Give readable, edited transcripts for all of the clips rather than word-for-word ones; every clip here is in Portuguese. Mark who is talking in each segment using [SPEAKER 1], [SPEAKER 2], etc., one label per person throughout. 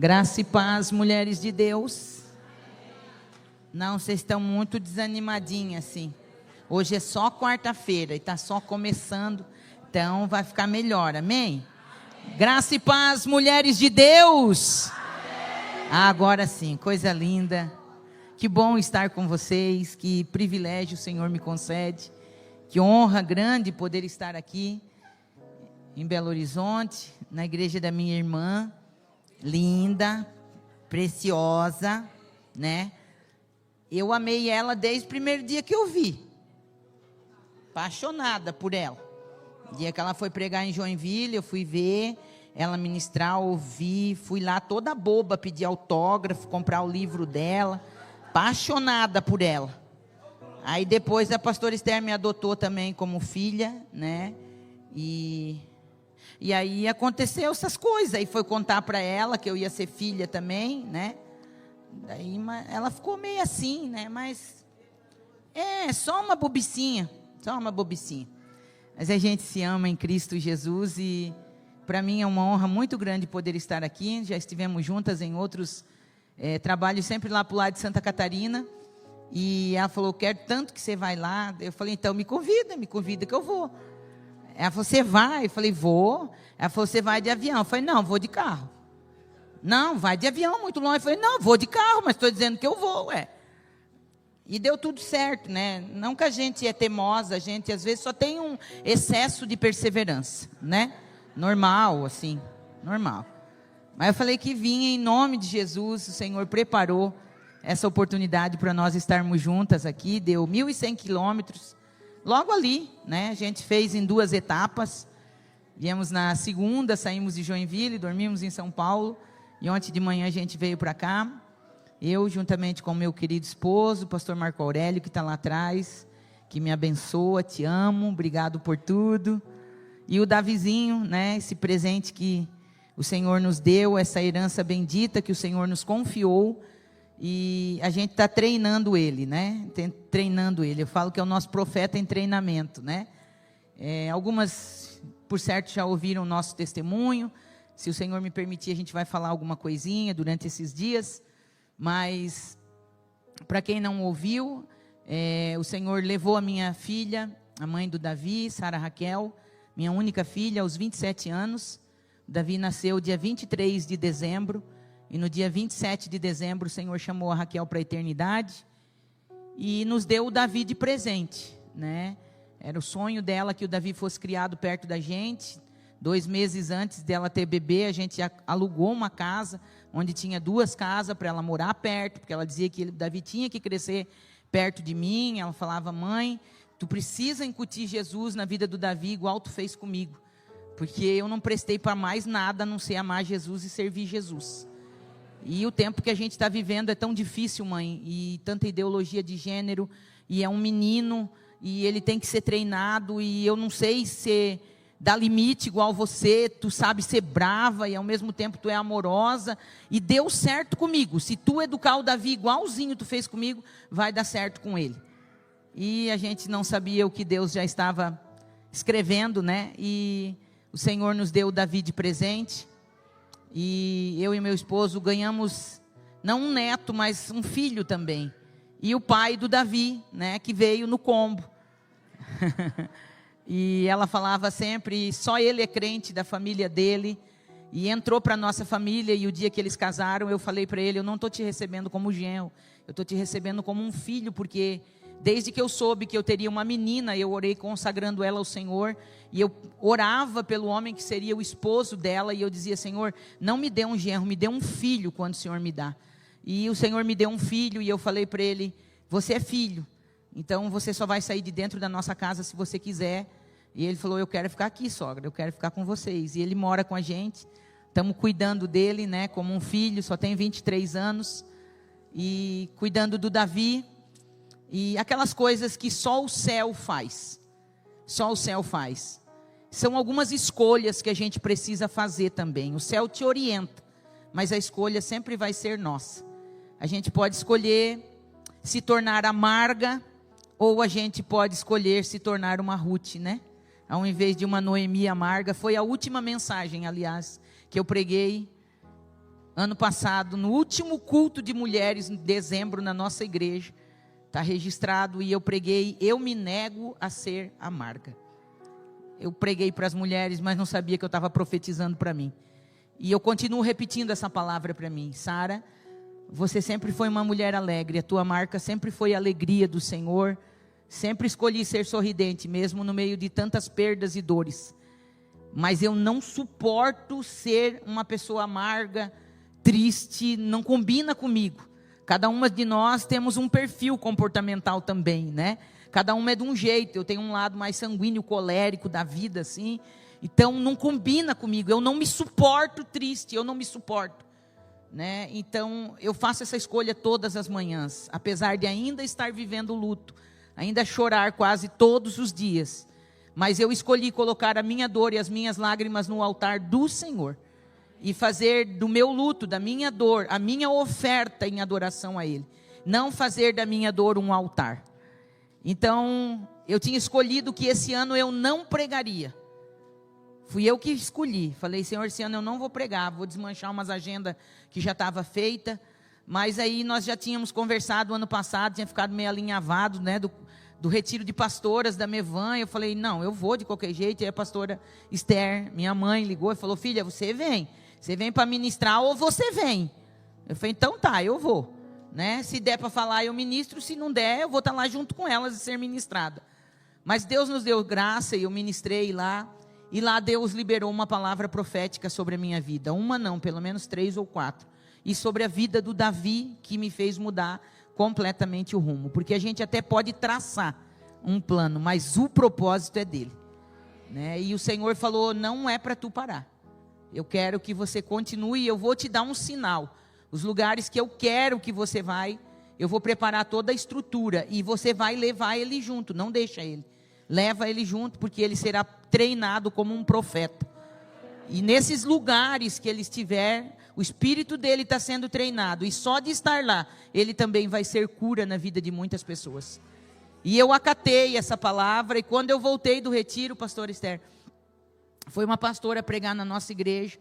[SPEAKER 1] Graça e paz, mulheres de Deus. Não, vocês estão muito desanimadinhas assim. Hoje é só quarta-feira e está só começando, então vai ficar melhor, amém? Graça e paz, mulheres de Deus. Agora sim, coisa linda. Que bom estar com vocês, que privilégio o Senhor me concede. Que honra grande poder estar aqui em Belo Horizonte, na igreja da minha irmã, linda, preciosa, né? Eu amei ela desde o primeiro dia que eu vi, apaixonada por ela. O dia que ela foi pregar em Joinville, eu fui ver ela ministrar, ouvi, fui lá toda boba pedir autógrafo, comprar o livro dela, apaixonada por ela. Aí depois a pastora Esther me adotou também como filha, né? E aí aconteceu essas coisas, aí foi contar para ela que eu ia ser filha também, né? Daí ela ficou meio assim, né? Mas só uma bobicinha, só uma bobicinha. Mas a gente se ama em Cristo Jesus e para mim é uma honra muito grande poder estar aqui. Já estivemos juntas em outros trabalhos, sempre lá para o lado de Santa Catarina. E ela falou, quero tanto que você vai lá. Eu falei, então me convida que eu vou. Ela falou, você vai? Eu falei, vou. Ela falou, você vai de avião? Eu falei, não, vou de carro. Não, vai de avião muito longe. Eu falei, não, vou de carro, mas estou dizendo que eu vou, E deu tudo certo, né? Não que a gente é teimosa, a gente às vezes só tem um excesso de perseverança, né? Normal, assim, normal. Mas eu falei que vinha em nome de Jesus, o Senhor preparou essa oportunidade para nós estarmos juntas aqui, deu 1.100 quilômetros, logo ali, né? A gente fez em 2 etapas, viemos na segunda, saímos de Joinville, dormimos em São Paulo, e ontem de manhã a gente veio para cá, eu juntamente com o meu querido esposo, o pastor Marco Aurélio, que está lá atrás, que me abençoa, te amo, obrigado por tudo, e o Davizinho, né? Esse presente que o Senhor nos deu, essa herança bendita que o Senhor nos confiou, e a gente está treinando ele, né? Treinando ele. Eu falo que é o nosso profeta em treinamento, né? Algumas, por certo, já ouviram o nosso testemunho. Se o Senhor me permitir, a gente vai falar alguma coisinha durante esses dias. Mas, para quem não ouviu, o Senhor levou a minha filha, a mãe do Davi, Sara Raquel, minha única filha, aos 27 anos. O Davi nasceu dia 23 de dezembro. E no dia 27 de dezembro, o Senhor chamou a Raquel para a eternidade e nos deu o Davi de presente, né? Era o sonho dela que o Davi fosse criado perto da gente. 2 meses antes dela ter bebê, a gente alugou uma casa, onde tinha 2 casas para ela morar perto, porque ela dizia que o Davi tinha que crescer perto de mim. Ela falava, mãe, tu precisa incutir Jesus na vida do Davi, igual tu fez comigo, porque eu não prestei para mais nada a não ser amar Jesus e servir Jesus. E o tempo que a gente está vivendo é tão difícil, mãe, e tanta ideologia de gênero, e é um menino, e ele tem que ser treinado, e eu não sei se dá limite igual você, tu sabe ser brava, e ao mesmo tempo tu é amorosa, e deu certo comigo. Se tu educar o Davi igualzinho tu fez comigo, vai dar certo com ele. E a gente não sabia o que Deus já estava escrevendo, né? E o Senhor nos deu o Davi de presente. E eu e meu esposo ganhamos, não um neto, mas um filho também. E o pai do Davi, né, que veio no combo. E ela falava sempre, só ele é crente da família dele. E entrou para a nossa família, e o dia que eles casaram, eu falei para ele, eu não estou te recebendo como genro, eu estou te recebendo como um filho, porque desde que eu soube que eu teria uma menina, eu orei consagrando ela ao Senhor, e eu orava pelo homem que seria o esposo dela, e eu dizia, Senhor, não me dê um genro, me dê um filho quando o Senhor me dá. E o Senhor me deu um filho, e eu falei para ele, você é filho, então você só vai sair de dentro da nossa casa se você quiser. E ele falou, eu quero ficar aqui, sogra, eu quero ficar com vocês. E ele mora com a gente, estamos cuidando dele, né, como um filho, só tem 23 anos, e cuidando do Davi. E aquelas coisas que só o céu faz. Só o céu faz. São algumas escolhas que a gente precisa fazer também. O céu te orienta, mas a escolha sempre vai ser nossa. A gente pode escolher se tornar amarga, ou a gente pode escolher se tornar uma Ruth, né? Ao invés de uma Noemi amarga. Foi a última mensagem, aliás, que eu preguei ano passado, no último culto de mulheres, em dezembro, na nossa igreja, está registrado, e eu preguei: eu me nego a ser amarga. Eu preguei para as mulheres, mas não sabia que eu estava profetizando para mim. E eu continuo repetindo essa palavra para mim: Sara, você sempre foi uma mulher alegre, a tua marca sempre foi a alegria do Senhor. Sempre escolhi ser sorridente, mesmo no meio de tantas perdas e dores. Mas eu não suporto ser uma pessoa amarga, triste, não combina comigo. Cada uma de nós temos um perfil comportamental também, né? Cada uma é de um jeito. Eu tenho um lado mais sanguíneo, colérico da vida, assim. Então não combina comigo. Eu não me suporto triste, eu não me suporto, né? Então eu faço essa escolha todas as manhãs, apesar de ainda estar vivendo o luto, ainda chorar quase todos os dias. Mas eu escolhi colocar a minha dor e as minhas lágrimas no altar do Senhor. E fazer do meu luto, da minha dor, a minha oferta em adoração a Ele. Não fazer da minha dor um altar. Então, eu tinha escolhido que esse ano eu não pregaria. Fui eu que escolhi. Falei: Senhor, esse ano eu não vou pregar. Vou desmanchar umas agendas que já estava feita. Mas aí nós já tínhamos conversado ano passado, tinha ficado meio alinhavado, né, do retiro de pastoras da Mevan. Eu falei: não, eu vou de qualquer jeito. E a pastora Esther, minha mãe, ligou e falou: filha, você vem. Você vem para ministrar ou você vem? Eu falei: então tá, eu vou, né? Se der para falar, eu ministro. Se não der, eu vou estar lá junto com elas e ser ministrada. Mas Deus nos deu graça e eu ministrei lá. E lá Deus liberou uma palavra profética sobre a minha vida. Uma não, pelo menos 3 ou 4. E sobre a vida do Davi, que me fez mudar completamente o rumo. Porque a gente até pode traçar um plano, mas o propósito é dele, né? E o Senhor falou: não é para tu parar. Eu quero que você continue, eu vou te dar um sinal. Os lugares que eu quero que você vai, eu vou preparar toda a estrutura. E você vai levar ele junto, não deixa ele. Leva ele junto, porque ele será treinado como um profeta. E nesses lugares que ele estiver, o espírito dele está sendo treinado. E só de estar lá, ele também vai ser cura na vida de muitas pessoas. E eu acatei essa palavra. E quando eu voltei do retiro, pastor Esther, foi uma pastora pregar na nossa igreja,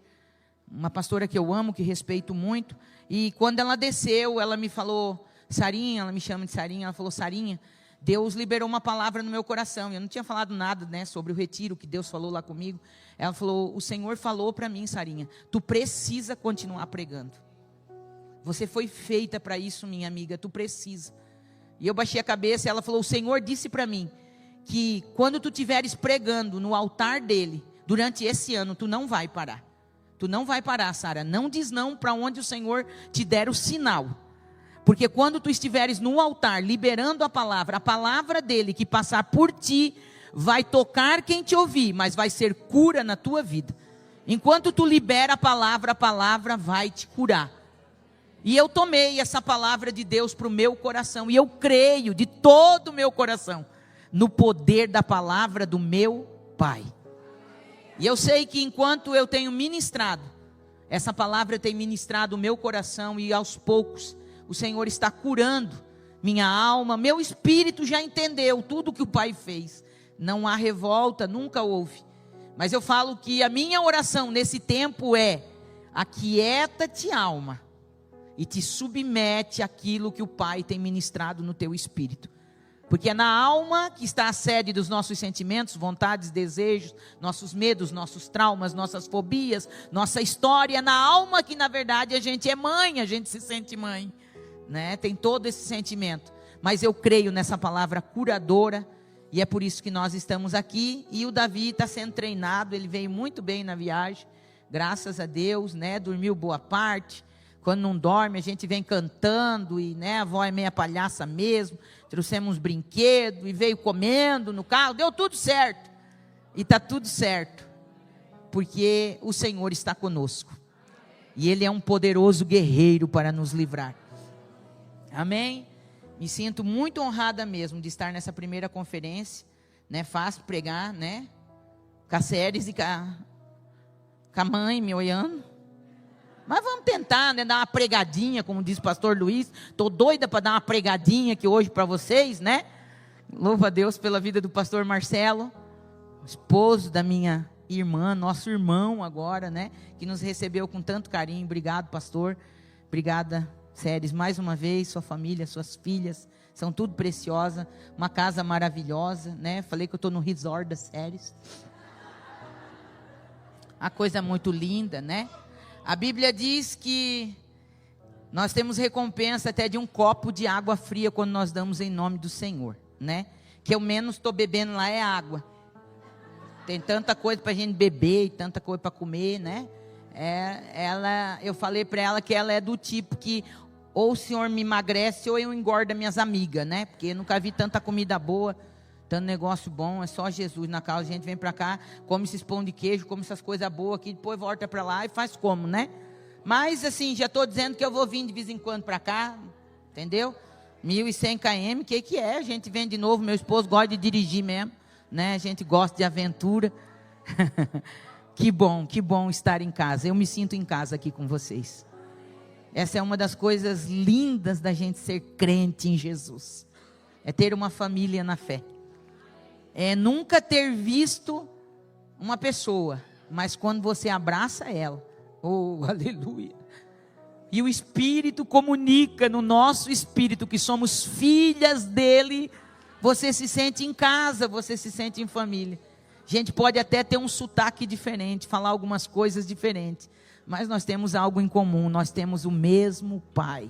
[SPEAKER 1] uma pastora que eu amo, que respeito muito. E quando ela desceu, ela me falou: Sarinha, ela me chama de Sarinha, ela falou: Sarinha, Deus liberou uma palavra no meu coração. Eu não tinha falado nada, né, sobre o retiro que Deus falou lá comigo. Ela falou: o Senhor falou para mim, Sarinha, tu precisa continuar pregando. Você foi feita para isso, minha amiga, tu precisa. E eu baixei a cabeça e ela falou: o Senhor disse para mim que quando tu estiveres pregando no altar dele, durante esse ano, tu não vai parar. Tu não vai parar, Sara. Não diz não para onde o Senhor te der o sinal. Porque quando tu estiveres no altar, liberando a palavra dele que passar por ti, vai tocar quem te ouvir, mas vai ser cura na tua vida. Enquanto tu libera a palavra vai te curar. E eu tomei essa palavra de Deus para o meu coração. E eu creio de todo o meu coração no poder da palavra do meu Pai. E eu sei que enquanto eu tenho ministrado, essa palavra tem ministrado o meu coração, e aos poucos o Senhor está curando minha alma. Meu espírito já entendeu tudo que o Pai fez. Não há revolta, nunca houve. Mas eu falo que a minha oração nesse tempo é: aquieta-te, alma, e te submete àquilo que o Pai tem ministrado no teu espírito. Porque é na alma que está a sede dos nossos sentimentos, vontades, desejos, nossos medos, nossos traumas, nossas fobias, nossa história. É na alma que, na verdade, a gente é mãe, a gente se sente mãe, né? Tem todo esse sentimento. Mas eu creio nessa palavra curadora, e é por isso que nós estamos aqui. E o Davi está sendo treinado, ele veio muito bem na viagem, graças a Deus, né? Dormiu boa parte. Quando não dorme, a gente vem cantando, e, né, a avó é meia palhaça mesmo. Trouxemos uns brinquedos e veio comendo no carro, deu tudo certo. E está tudo certo, porque o Senhor está conosco. E Ele é um poderoso guerreiro para nos livrar. Amém? Me sinto muito honrada mesmo de estar nessa primeira conferência. Não é fácil pregar, né? Com a Séries e com a mãe me olhando. Mas vamos tentar, né, dar uma pregadinha, como diz o pastor Luiz. Estou doida para dar uma pregadinha aqui hoje para vocês, né? Louvo a Deus pela vida do pastor Marcelo, esposo da minha irmã, nosso irmão agora, né? Que nos recebeu com tanto carinho. Obrigado, pastor. Obrigada, Séries, mais uma vez. Sua família, suas filhas, são tudo preciosa. Uma casa maravilhosa, né? Falei que eu estou no resort das Séries. A coisa muito linda, né? A Bíblia diz que nós temos recompensa até de um copo de água fria quando nós damos em nome do Senhor, né? Que eu menos estou bebendo lá é água. Tem tanta coisa para a gente beber e tanta coisa para comer, né? Eu falei para ela que ela é do tipo que ou o Senhor me emagrece ou eu engordo minhas amigas, né? Porque eu nunca vi tanta comida boa, tanto negócio bom, é só Jesus na casa. A gente vem para cá, come esses pão de queijo, come essas coisas boas aqui, depois volta para lá e faz como, né? Mas assim, já estou dizendo que eu vou vir de vez em quando para cá, entendeu? 1.100 km, que é? A gente vem de novo, meu esposo gosta de dirigir mesmo, né? A gente gosta de aventura. Que bom estar em casa. Eu me sinto em casa aqui com vocês. Essa é uma das coisas lindas da gente ser crente em Jesus. É ter uma família na fé. É nunca ter visto uma pessoa, mas quando você abraça ela, oh, aleluia. E o Espírito comunica no nosso espírito que somos filhas dele. Você se sente em casa, você se sente em família. A gente pode até ter um sotaque diferente, falar algumas coisas diferentes, mas nós temos algo em comum, nós temos o mesmo Pai.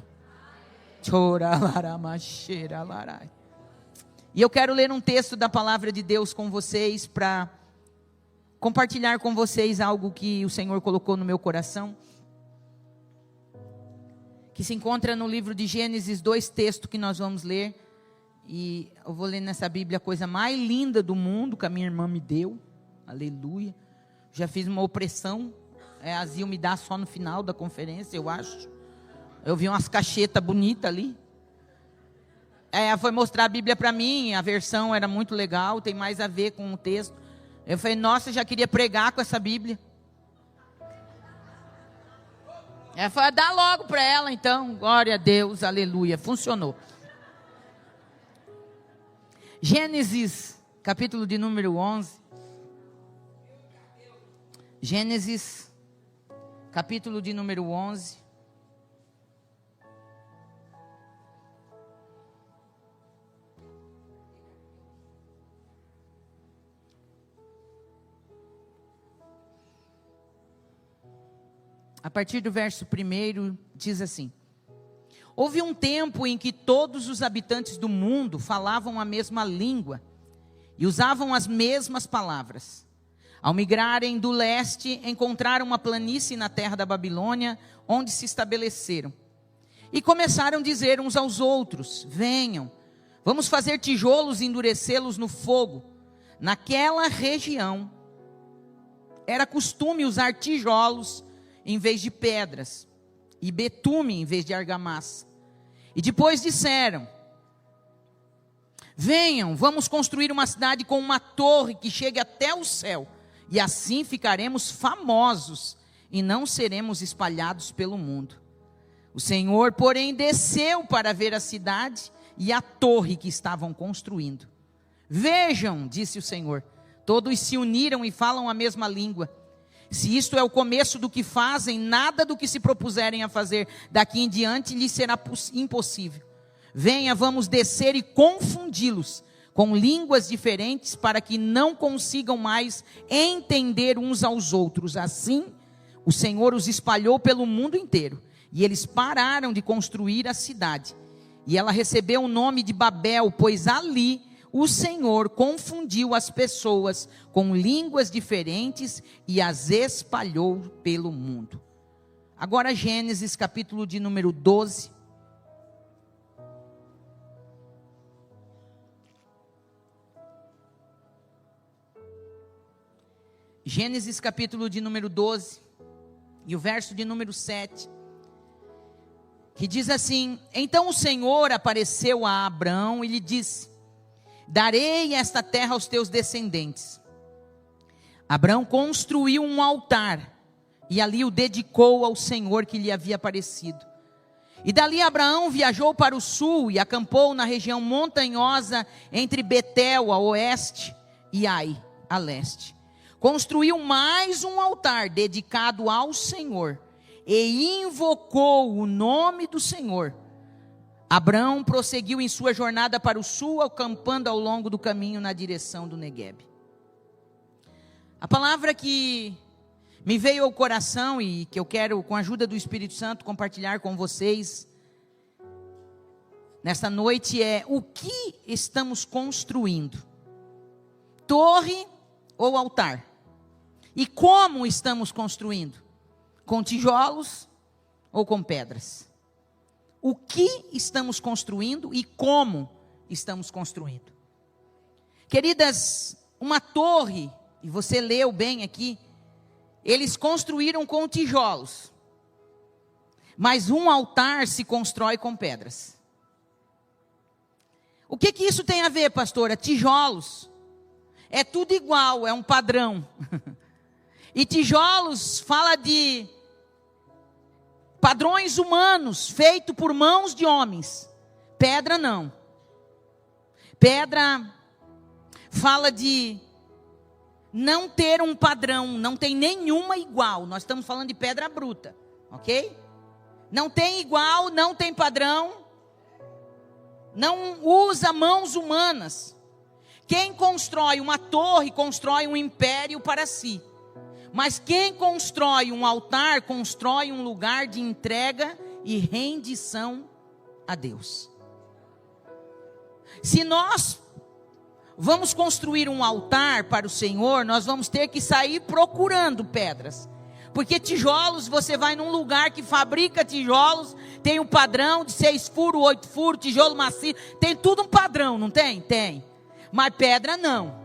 [SPEAKER 1] E eu quero ler um texto da palavra de Deus com vocês, para compartilhar com vocês algo que o Senhor colocou no meu coração, que se encontra no livro de Gênesis, 2 textos que nós vamos ler. E eu vou ler nessa Bíblia a coisa mais linda do mundo que a minha irmã me deu. Aleluia. Já fiz uma opressão. A Zil me dá só no final da conferência, eu acho. Eu vi umas cachetas bonitas ali. Ela foi mostrar a Bíblia para mim. A versão era muito legal, tem mais a ver com o texto. Eu falei, nossa, eu já queria pregar com essa Bíblia. Ela falou, dá logo para ela então. Glória a Deus, aleluia. Funcionou. Gênesis, capítulo de número 11. Gênesis, capítulo de número 11. A partir do verso 1, diz assim: houve um tempo em que todos os habitantes do mundo falavam a mesma língua e usavam as mesmas palavras. Ao migrarem do leste, encontraram uma planície na terra da Babilônia, onde se estabeleceram. E começaram a dizer uns aos outros: venham, vamos fazer tijolos e endurecê-los no fogo. Naquela região, era costume usar tijolos em vez de pedras, e betume em vez de argamassa. E depois disseram: venham, vamos construir uma cidade com uma torre que chegue até o céu, e assim ficaremos famosos, e não seremos espalhados pelo mundo. O Senhor, porém, desceu para ver a cidade e a torre que estavam construindo. Vejam, disse o Senhor, todos se uniram e falam a mesma língua. Se isto é o começo do que fazem, nada do que se propuserem a fazer daqui em diante lhes será impossível. Venha, vamos descer e confundi-los com línguas diferentes, para que não consigam mais entender uns aos outros. Assim, o Senhor os espalhou pelo mundo inteiro, e eles pararam de construir a cidade. E ela recebeu o nome de Babel, pois ali o Senhor confundiu as pessoas com línguas diferentes e as espalhou pelo mundo. Agora Gênesis, capítulo de número 12. Gênesis, capítulo de número 12, e o verso de número 7, que diz assim: então o Senhor apareceu a Abrão e lhe disse: darei esta terra aos teus descendentes. Abrão construiu um altar e ali o dedicou ao Senhor que lhe havia aparecido. E dali Abraão viajou para o sul e acampou na região montanhosa entre Betel a oeste e Ai a leste. construiu mais um altar dedicado ao Senhor e invocou o nome do Senhor. Abrão prosseguiu em sua jornada para o sul, acampando ao longo do caminho na direção do Neguebe. A palavra que me veio ao coração e que eu quero, com a ajuda do Espírito Santo, compartilhar com vocês nesta noite é: o que estamos construindo? Torre ou altar? E como estamos construindo? Com tijolos ou com pedras? O que estamos construindo e como estamos construindo? Queridas, uma torre, e você leu bem aqui, eles construíram com tijolos, mas um altar se constrói com pedras. O que isso tem a ver, pastora? Tijolos, é tudo igual, é um padrão. E tijolos fala de padrões humanos, feito por mãos de homens. Pedra não. Pedra fala de não ter um padrão, não tem nenhuma igual. Nós estamos falando de pedra bruta, ok? Não tem igual, não tem padrão, não usa mãos humanas. Quem constrói uma torre, constrói um império para si. Mas quem constrói um altar, constrói um lugar de entrega e rendição a Deus. Se nós vamos construir um altar para o Senhor, nós vamos ter que sair procurando pedras. Porque tijolos, você vai num lugar que fabrica tijolos, tem um padrão de 6 furos, 8 furos, tijolo macio, tem tudo um padrão, não tem? Tem. Mas pedra não.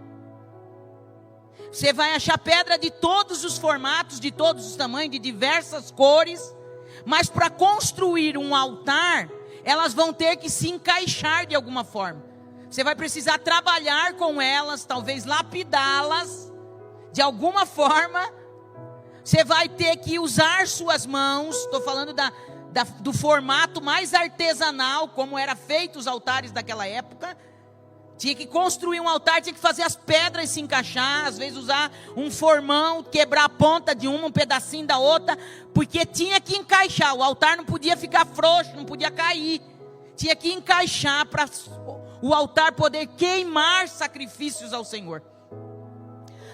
[SPEAKER 1] Você vai achar pedra de todos os formatos, de todos os tamanhos, de diversas cores. Mas para construir um altar, elas vão ter que se encaixar de alguma forma. Você vai precisar trabalhar com elas, talvez lapidá-las de alguma forma. Você vai ter que usar suas mãos. Estou falando do formato mais artesanal, como eram feitos os altares daquela época. Tinha que construir um altar, tinha que fazer as pedras se encaixar, às vezes usar um formão, quebrar a ponta de uma, um pedacinho da outra, porque tinha que encaixar. O altar não podia ficar frouxo, não podia cair. Tinha que encaixar para o altar poder queimar sacrifícios ao Senhor.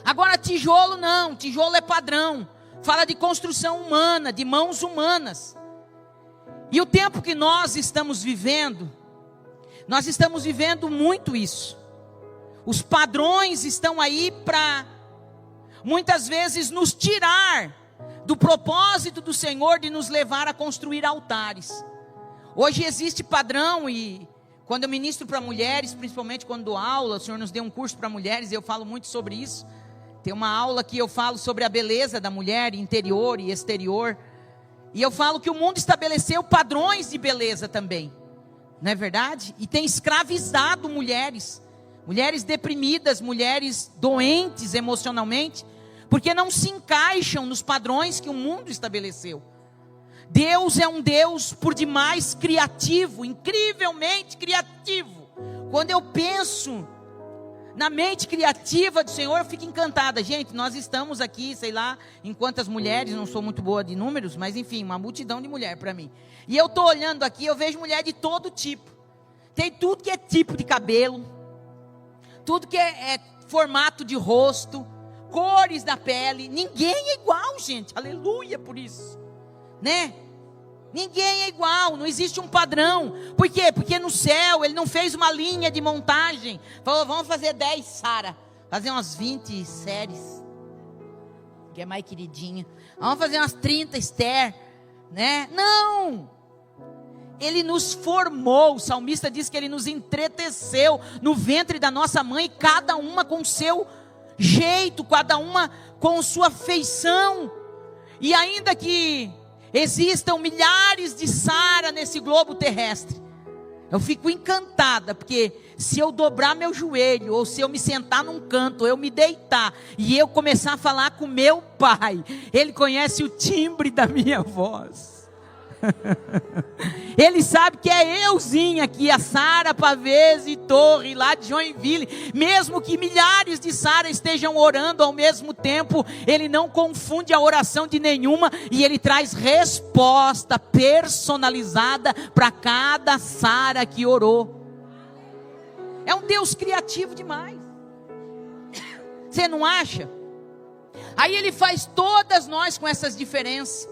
[SPEAKER 1] Agora tijolo não, tijolo é padrão. Fala de construção humana, de mãos humanas. E o tempo que nós estamos vivendo muito isso. Os padrões estão aí para, muitas vezes, nos tirar do propósito do Senhor de nos levar a construir altares. Hoje existe padrão, e quando eu ministro para mulheres, principalmente quando dou aula, o Senhor nos deu um curso para mulheres e eu falo muito sobre isso. Tem uma aula que eu falo sobre a beleza da mulher, interior e exterior. E eu falo que o mundo estabeleceu padrões de beleza também. Não é verdade? E tem escravizado mulheres. Mulheres deprimidas, mulheres doentes emocionalmente. Porque não se encaixam nos padrões que o mundo estabeleceu. Deus é um Deus por demais criativo, incrivelmente criativo. Quando eu penso na mente criativa do Senhor, eu fico encantada. Gente, nós estamos aqui, sei lá, em quantas mulheres, não sou muito boa de números, mas enfim, uma multidão de mulher para mim. E eu estou olhando aqui, eu vejo mulher de todo tipo. Tem tudo que é tipo de cabelo, tudo que é formato de rosto, cores da pele. Ninguém é igual, gente, aleluia por isso, né? Ninguém é igual, não existe um padrão. Por quê? Porque no céu ele não fez uma linha de montagem. Falou, vamos fazer 10 Sara, fazer umas 20 séries, que é mais queridinha. Vamos fazer umas 30 Esther, né? Não! Ele nos formou. O salmista diz que ele nos entreteceu no ventre da nossa mãe, cada uma com o seu jeito, cada uma com sua feição. E ainda que existam milhares de Sara nesse globo terrestre, eu fico encantada, porque se eu dobrar meu joelho, ou se eu me sentar num canto, ou eu me deitar, e eu começar a falar com meu pai, ele conhece o timbre da minha voz. Ele sabe que é euzinha aqui, a Sara Pavese Torre, lá de Joinville. Mesmo que milhares de Sara estejam orando ao mesmo tempo, Ele não confunde a oração de nenhuma. E Ele traz resposta personalizada para cada Sara que orou. É um Deus criativo demais. Você não acha? Aí Ele faz todas nós com essas diferenças.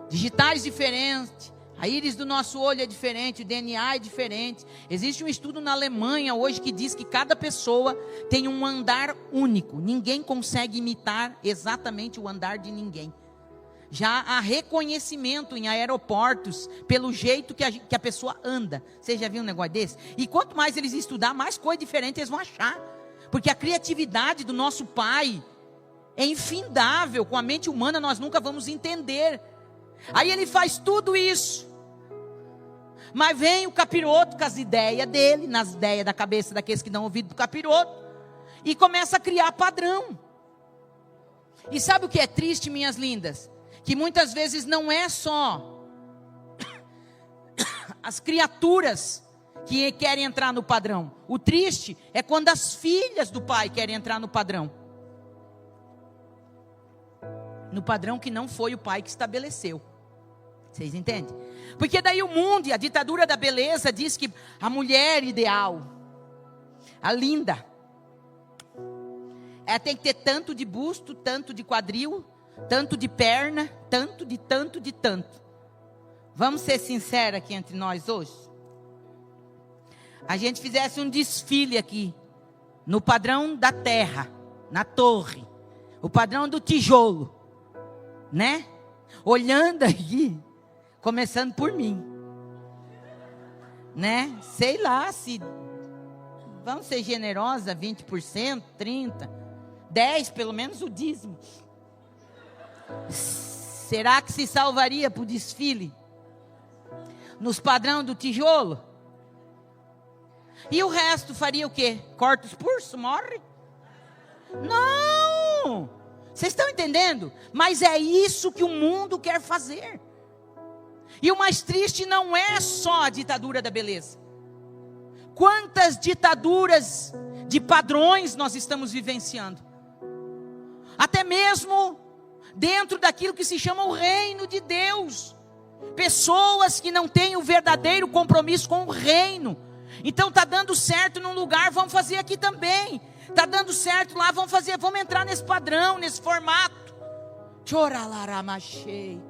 [SPEAKER 1] Digitais diferentes. A íris do nosso olho é diferente, o DNA é diferente. Existe um estudo na Alemanha hoje que diz que cada pessoa tem um andar único. Ninguém consegue imitar exatamente o andar de ninguém. Já há reconhecimento em aeroportos pelo jeito que a pessoa anda. Você já viu um negócio desse? E quanto mais eles estudar, mais coisa diferente eles vão achar. Porque a criatividade do nosso Pai é infindável. Com a mente humana nós nunca vamos entender. Aí Ele faz tudo isso. Mas vem o capiroto com as ideias dele, nas ideias da cabeça daqueles que dão ouvido do capiroto, e começa a criar padrão. E sabe o que é triste, minhas lindas? Que muitas vezes não é só as criaturas que querem entrar no padrão. O triste é quando as filhas do pai querem entrar no padrão. No padrão que não foi o pai que estabeleceu. Vocês entendem? Porque daí o mundo e a ditadura da beleza diz que a mulher ideal, a linda, ela tem que ter tanto de busto, tanto de quadril, tanto de perna, tanto de tanto. Vamos ser sinceros aqui entre nós hoje? A gente fizesse um desfile aqui, no padrão da terra, na torre, o padrão do tijolo, né? Olhando aqui, começando por mim, né? Sei lá se vamos ser generosa, 20%, 30%, 10% pelo menos o dízimo. Será que se salvaria para o desfile? Nos padrão do tijolo? E o resto faria o quê? Corta os pulsos, morre? Não! Vocês estão entendendo? Mas é isso que o mundo quer fazer. E o mais triste não é só a ditadura da beleza. Quantas ditaduras de padrões nós estamos vivenciando? Até mesmo dentro daquilo que se chama o reino de Deus. Pessoas que não têm o verdadeiro compromisso com o reino. Então está dando certo num lugar, vamos fazer aqui também. Está dando certo lá, vamos entrar nesse padrão, nesse formato. Choralaramachei.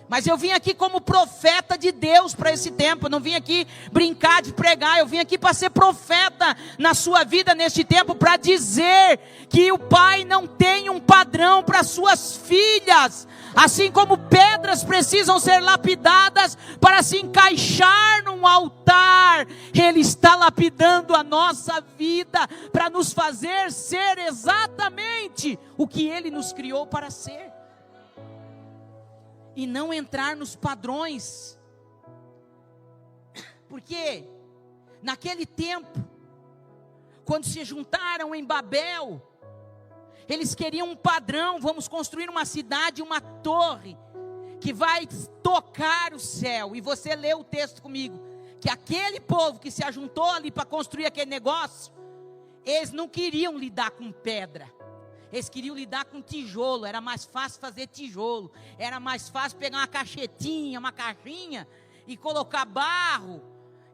[SPEAKER 1] Mas eu vim aqui como profeta de Deus para esse tempo. Eu não vim aqui brincar de pregar. Eu vim aqui para ser profeta na sua vida neste tempo, para dizer que o Pai não tem um padrão para suas filhas. Assim como pedras precisam ser lapidadas para se encaixar num altar, Ele está lapidando a nossa vida para nos fazer ser exatamente o que Ele nos criou para ser. E não entrar nos padrões. Porque naquele tempo, quando se juntaram em Babel, eles queriam um padrão. Vamos construir uma cidade, uma torre que vai tocar o céu. E você lê o texto comigo, que aquele povo que se ajuntou ali para construir aquele negócio, eles não queriam lidar com pedra. Eles queriam lidar com tijolo. Era mais fácil fazer tijolo. Era mais fácil pegar uma caixetinha, uma caixinha, e colocar barro,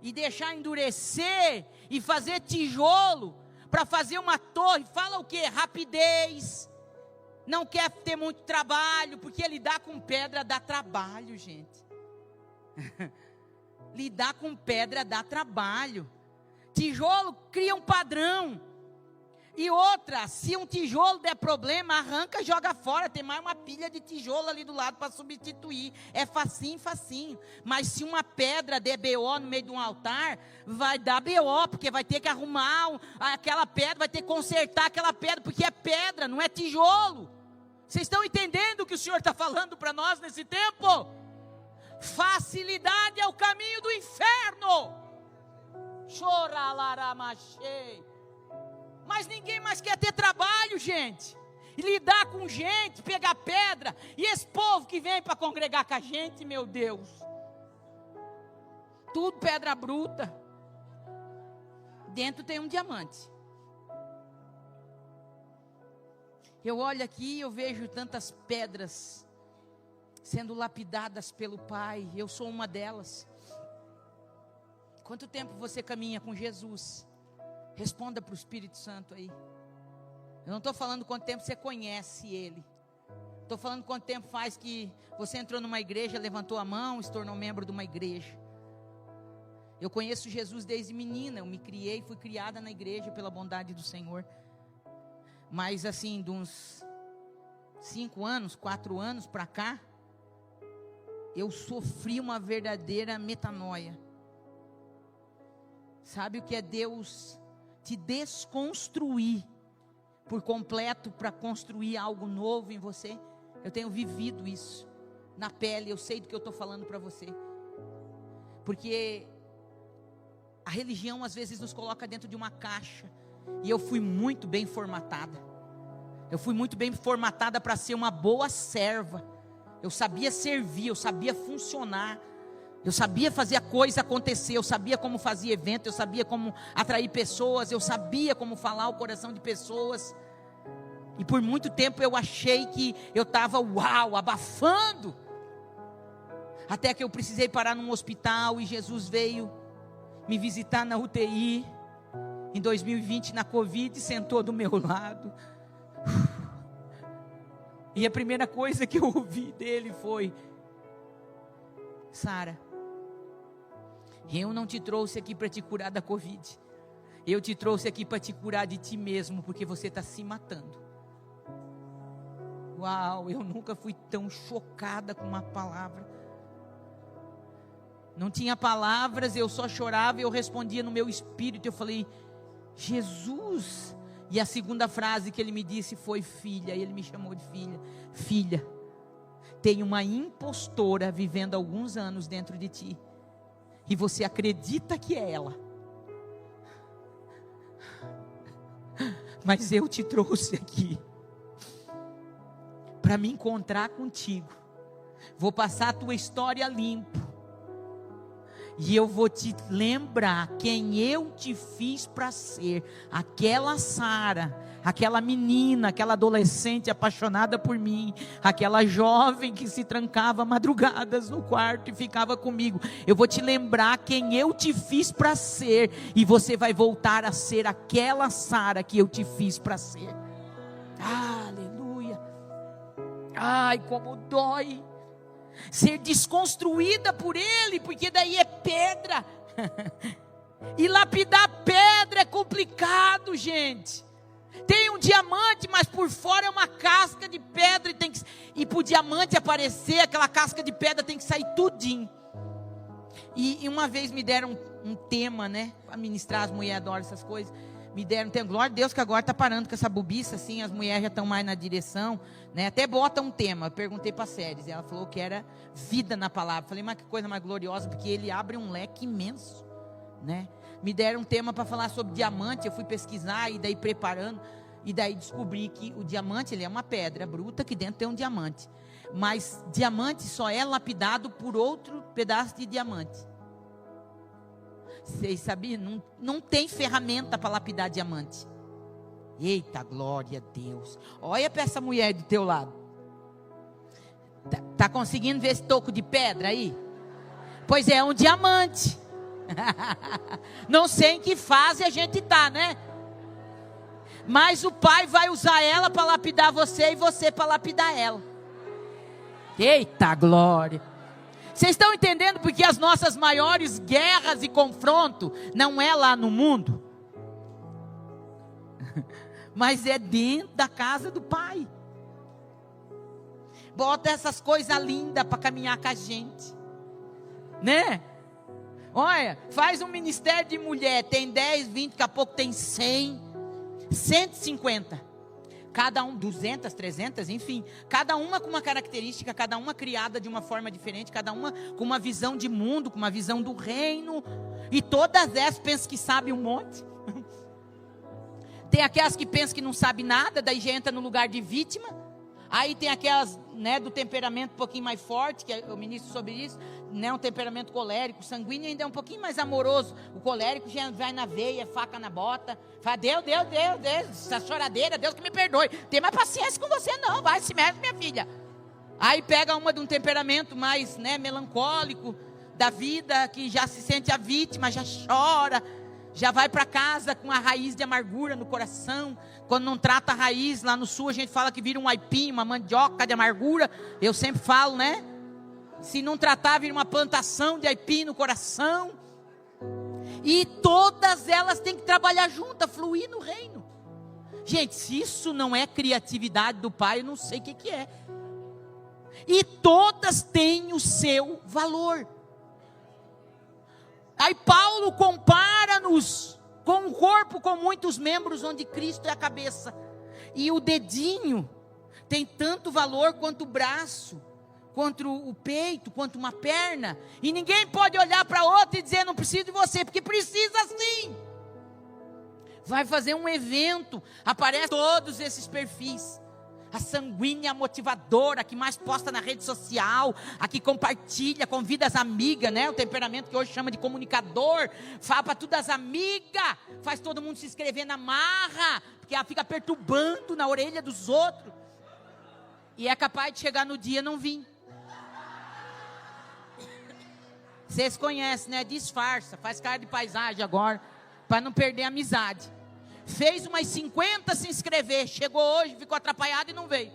[SPEAKER 1] e deixar endurecer, e fazer tijolo, para fazer uma torre. Fala o quê? Rapidez. Não quer ter muito trabalho, porque lidar com pedra dá trabalho, gente. Lidar com pedra dá trabalho. Tijolo cria um padrão. E outra, se um tijolo der problema, arranca e joga fora. Tem mais uma pilha de tijolo ali do lado para substituir. É facinho, facinho. Mas se uma pedra der BO no meio de um altar, vai dar BO, porque vai ter que arrumar aquela pedra, vai ter que consertar aquela pedra, porque é pedra, não é tijolo. Vocês estão entendendo o que o Senhor está falando para nós nesse tempo? Facilidade é o caminho do inferno. Choralaramachei. Mas ninguém mais quer ter trabalho, gente. E lidar com gente, pegar pedra. E esse povo que vem para congregar com a gente, meu Deus. Tudo pedra bruta. Dentro tem um diamante. Eu olho aqui e eu vejo tantas pedras sendo lapidadas pelo Pai. Eu sou uma delas. Quanto tempo você caminha com Jesus? Responda para o Espírito Santo aí. Eu não estou falando quanto tempo você conhece Ele. Estou falando quanto tempo faz que você entrou numa igreja, levantou a mão e se tornou membro de uma igreja. Eu conheço Jesus desde menina. Eu me criei, fui criada na igreja pela bondade do Senhor. Mas assim, de uns 5 anos, 4 anos para cá, eu sofri uma verdadeira metanoia. Sabe o que é Deus te desconstruir por completo para construir algo novo em você? Eu tenho vivido isso na pele, eu sei do que eu estou falando para você. Porque a religião às vezes nos coloca dentro de uma caixa. E eu fui muito bem formatada. Eu fui muito bem formatada para ser uma boa serva. Eu sabia servir, eu sabia funcionar. Eu sabia fazer a coisa acontecer. Eu sabia como fazer evento, eu sabia como atrair pessoas. Eu sabia como falar o coração de pessoas. E por muito tempo eu achei que eu estava abafando. Até que eu precisei parar num hospital e Jesus veio me visitar na UTI. Em 2020 na Covid, sentou do meu lado. E a primeira coisa que eu ouvi dele foi: Sara, eu não te trouxe aqui para te curar da Covid. Eu te trouxe aqui para te curar de ti mesmo, porque você está se matando. Uau, eu nunca fui tão chocada com uma palavra. Não tinha palavras, eu só chorava e eu respondia no meu espírito. Eu falei: Jesus. E a segunda frase que ele me disse foi: filha. E ele me chamou de filha. Filha, tem uma impostora vivendo alguns anos dentro de ti. E você acredita que é ela. Mas eu te trouxe aqui para me encontrar contigo. Vou passar a tua história limpo. E eu vou te lembrar quem eu te fiz para ser. Aquela Sara, aquela menina, aquela adolescente apaixonada por mim, aquela jovem que se trancava madrugadas no quarto e ficava comigo. Eu vou te lembrar quem eu te fiz para ser. E você vai voltar a ser aquela Sara que eu te fiz para ser. Aleluia. Ai, como dói ser desconstruída por Ele, porque daí é pedra. E lapidar pedra é complicado, gente. Tem um diamante, mas por fora é uma casca de pedra. E para o diamante aparecer, aquela casca de pedra tem que sair tudinho. E uma vez me deram um tema, né, para ministrar. As mulheres adoram essas coisas. Me deram um tema, glória a Deus que agora está parando com essa bobiça, assim, as mulheres já estão mais na direção, né? Até bota um tema. Eu perguntei para a Séries, ela falou que era vida na palavra. Falei, mas que coisa mais gloriosa, porque ele abre um leque imenso, né? Me deram um tema para falar sobre diamante. Eu fui pesquisar e daí preparando, e daí descobri que o diamante, ele é uma pedra bruta que dentro tem um diamante, mas diamante só é lapidado por outro pedaço de diamante. Vocês sabiam? Não tem ferramenta para lapidar diamante. Eita, glória a Deus. Olha para essa mulher do teu lado. Tá conseguindo ver esse toco de pedra aí? Pois é um diamante. Não sei em que fase a gente tá, né? Mas o Pai vai usar ela para lapidar você e você para lapidar ela. Eita, glória. Vocês estão entendendo porque as nossas maiores guerras e confronto não é lá no mundo, mas é dentro da casa do Pai. Bota essas coisas lindas para caminhar com a gente, né? Olha, faz um ministério de mulher, tem 10, 20, daqui a pouco tem 100, 150. Cada um, 200, 300, enfim. Cada uma com uma característica, cada uma criada de uma forma diferente, cada uma com uma visão de mundo, com uma visão do reino. E todas essas pensam que sabem um monte. Tem aquelas que pensam que não sabem nada, daí já entra no lugar de vítima. Aí tem aquelas, né, do temperamento um pouquinho mais forte, que eu ministro sobre isso, né, um temperamento colérico. Sanguíneo ainda é um pouquinho mais amoroso. O colérico já vai na veia, faca na bota. Fala, Deus, essa choradeira, Deus que me perdoe. Tem mais paciência com você não, vai, se mexe, minha filha. Aí pega uma de um temperamento mais, né, melancólico da vida, que já se sente a vítima, já chora, já vai para casa com a raiz de amargura no coração. Quando não trata a raiz, lá no sul a gente fala que vira um aipim, uma mandioca de amargura. Eu sempre falo, né? Se não tratar, vira uma plantação de aipim no coração. E todas elas têm que trabalhar juntas, fluir no reino. Gente, se isso não é criatividade do Pai, eu não sei o que é. E todas têm o seu valor. Aí Paulo compara-nos com um corpo com muitos membros, onde Cristo é a cabeça. E o dedinho tem tanto valor quanto o braço, quanto o peito, quanto uma perna. E ninguém pode olhar para outro e dizer, não preciso de você, porque precisa sim. Vai fazer um evento, aparecem todos esses perfis. A sanguínea motivadora, a que mais posta na rede social, a que compartilha, convida as amigas, né? O temperamento que hoje chama de comunicador, fala para todas as amigas, faz todo mundo se inscrever na marra, porque ela fica perturbando na orelha dos outros, e é capaz de chegar no dia e não vir. Vocês conhecem, né? Disfarça, faz cara de paisagem agora, para não perder a amizade. Fez umas 50 se inscrever, chegou hoje, ficou atrapalhado e não veio.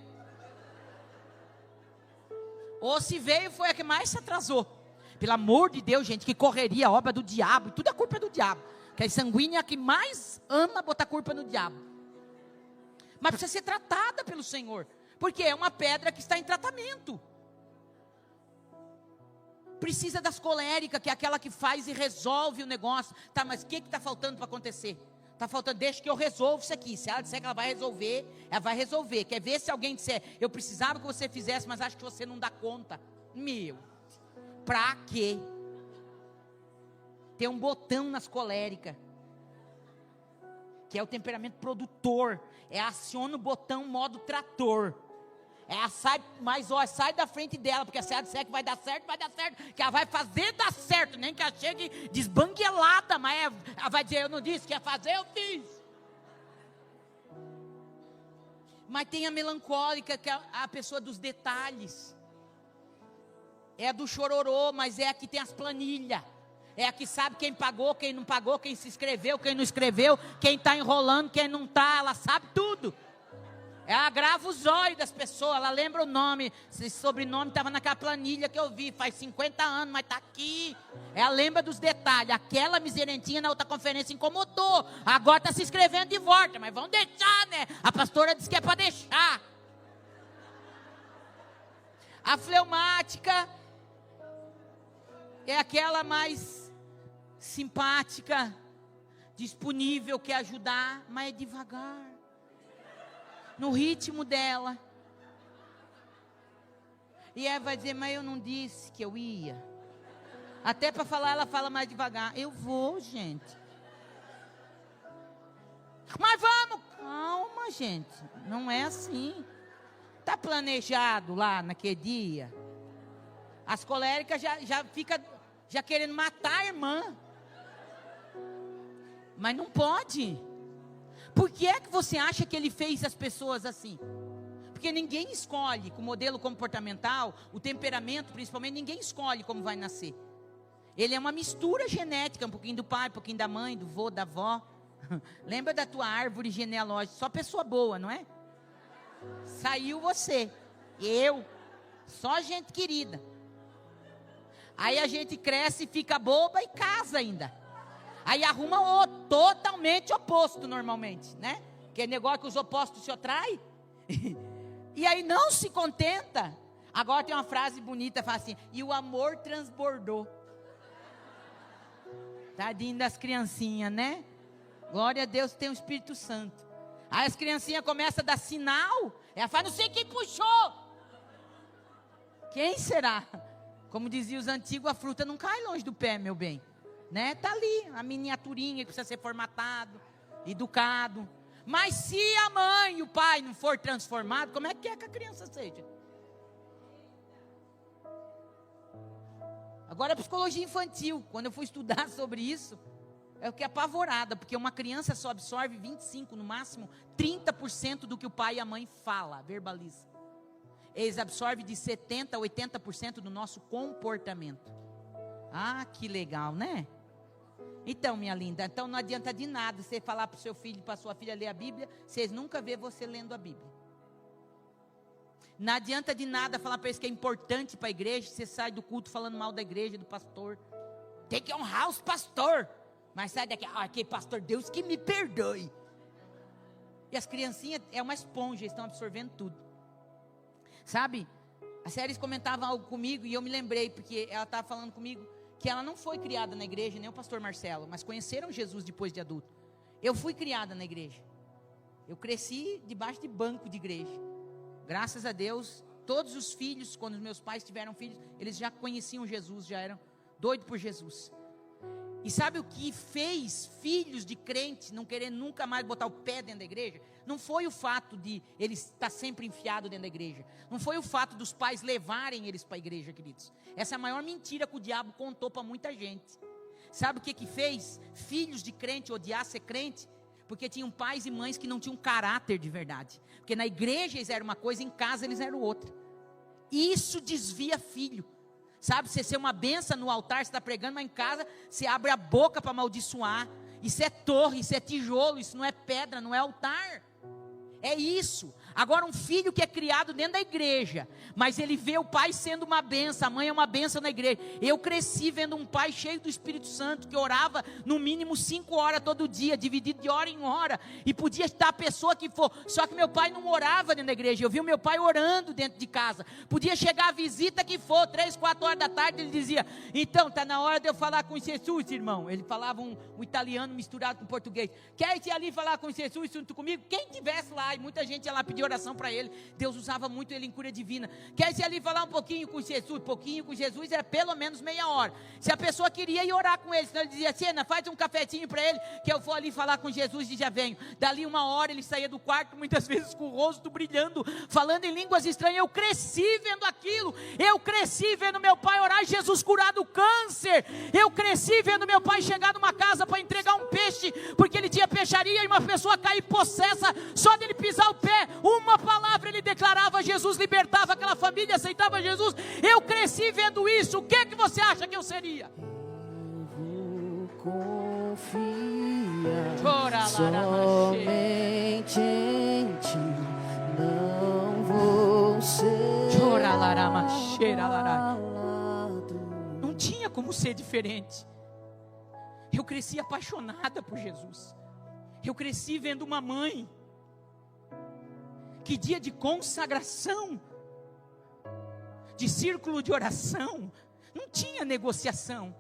[SPEAKER 1] Ou se veio, foi a que mais se atrasou. Pelo amor de Deus, gente, que correria, obra do diabo, tudo é culpa do diabo. Que a sanguínea é a que mais ama botar culpa no diabo. Mas precisa ser tratada pelo Senhor, porque é uma pedra que está em tratamento. Precisa das coléricas, que é aquela que faz e resolve o negócio. Tá, mas o que está faltando para acontecer? Está faltando, deixa que eu resolvo isso aqui. Se ela disser que ela vai resolver, ela vai resolver. Quer ver se alguém disser, eu precisava que você fizesse, mas acho que você não dá conta. Meu, pra quê? Tem um botão nas coléricas, que é o temperamento produtor. Aciona o botão modo trator. Sai, mas ó, sai da frente dela, porque se ela disser que vai dar certo, que ela vai fazer dar certo, nem que ela chegue desbanguelada, mas ela vai dizer, eu não disse que ia fazer, eu fiz. Mas tem a melancólica, que é a pessoa dos detalhes, é a do chororô, mas é a que tem as planilhas, é a que sabe quem pagou, quem não pagou, quem se inscreveu, quem não escreveu, quem está enrolando, quem não está, ela sabe tudo. Ela grava os olhos das pessoas, ela lembra o nome, esse sobrenome estava naquela planilha que eu vi, faz 50 anos, mas está aqui. Ela lembra dos detalhes, aquela miserentinha na outra conferência incomodou, agora está se inscrevendo de volta, mas vão deixar, né? A pastora disse que é para deixar. A fleumática é aquela mais simpática, disponível, quer ajudar, mas é devagar. No ritmo dela. E ela vai dizer, mas eu não disse que eu ia. Até para falar, ela fala mais devagar. Eu vou, gente. Mas vamos. Calma, gente. Não é assim. Está planejado lá naquele dia. As coléricas já ficam já querendo matar a irmã. Mas não pode. Por que é que você acha que ele fez as pessoas assim? Porque ninguém escolhe, com o modelo comportamental, o temperamento principalmente, ninguém escolhe como vai nascer. Ele é uma mistura genética, um pouquinho do pai, um pouquinho da mãe, do vô, da avó. Lembra da tua árvore genealógica? Só pessoa boa, não é? Saiu você, eu, só gente querida. Aí a gente cresce, fica boba e casa ainda. Aí arruma o totalmente oposto normalmente, né? Que é negócio que os opostos se atraem. E aí não se contenta. Agora tem uma frase bonita, fala assim, e o amor transbordou. Tadinho das criancinhas, né? Glória a Deus, tem o Espírito Santo. Aí as criancinhas começam a dar sinal. Ela fala, não sei quem puxou. Quem será? Como diziam os antigos, a fruta não cai longe do pé, meu bem. Né? Tá ali, a miniaturinha que precisa ser formatado, educado. Mas se a mãe e o pai não for transformado, como é que a criança seja? Agora a psicologia infantil, quando eu fui estudar sobre isso, eu fiquei apavorada, porque uma criança só absorve 25, no máximo 30% do que o pai e a mãe fala, verbaliza. Eles absorvem de 70% a 80% do nosso comportamento. Ah, que legal, né? Então, minha linda, então não adianta de nada você falar para o seu filho, para a sua filha ler a Bíblia, vocês nunca vê você lendo a Bíblia. Não adianta de nada falar para eles que é importante para a igreja, você sai do culto falando mal da igreja, do pastor. Tem que honrar os pastores. Mas sai daqui, que pastor, Deus que me perdoe. E as criancinhas, é uma esponja, estão absorvendo tudo. Sabe, a Séries comentava algo comigo e eu me lembrei, porque ela estava falando comigo, que ela não foi criada na igreja, nem o pastor Marcelo, mas conheceram Jesus depois de adulto. Eu fui criada na igreja. Eu cresci debaixo de banco de igreja. Graças a Deus, todos os filhos, quando os meus pais tiveram filhos, eles já conheciam Jesus, já eram doidos por Jesus. E sabe o que fez filhos de crentes não querer nunca mais botar o pé dentro da igreja? Não foi o fato de eles estar sempre enfiado dentro da igreja. Não foi o fato dos pais levarem eles para a igreja, queridos. Essa é a maior mentira que o diabo contou para muita gente. Sabe o que fez filhos de crente odiar ser crente? Porque tinham pais e mães que não tinham caráter de verdade. Porque na igreja eles eram uma coisa, em casa eles eram outra. Isso desvia filho. Sabe, você ser uma benção no altar, você está pregando, mas em casa você abre a boca para amaldiçoar. Isso é torre, isso é tijolo, isso não é pedra, não é altar. É isso. Agora um filho que é criado dentro da igreja, mas ele vê o pai sendo uma benção, a mãe é uma benção na igreja. Eu cresci vendo um pai cheio do Espírito Santo, que orava no mínimo 5 horas todo dia, dividido de hora em hora, e podia estar a pessoa que for, só que meu pai não orava dentro da igreja, eu vi o meu pai orando dentro de casa. Podia chegar a visita que for, 3, 4 horas da tarde, ele dizia, então está na hora de eu falar com Jesus, irmão. Ele falava um italiano misturado com português. Quer ir ali falar com Jesus junto comigo? Quem tivesse lá, e muita gente ia lá pedir oração para ele. Deus usava muito ele em cura divina. Quer ir ali falar um pouquinho com Jesus? Pouquinho com Jesus era pelo menos meia hora. Se a pessoa queria ir orar com ele, senão ele dizia, Sena, faz um cafetinho para ele, que eu vou ali falar com Jesus e já venho. Dali 1 hora ele saía do quarto, muitas vezes com o rosto brilhando, falando em línguas estranhas. Eu cresci vendo aquilo. Eu cresci vendo meu pai orar e Jesus curar do câncer. Eu cresci vendo meu pai chegar numa casa para entregar um peixe, porque ele tinha peixaria, e uma pessoa cair possessa só dele pisar o pé. Uma palavra ele declarava, Jesus libertava aquela família, aceitava Jesus. Eu cresci vendo isso. O que você acha que eu seria?
[SPEAKER 2] Eu vou confiar somente em ti, não vou ser abalado.
[SPEAKER 1] Não tinha como ser diferente. Eu cresci apaixonada por Jesus. Eu cresci vendo uma mãe que dia de consagração, de círculo de oração, não tinha negociação.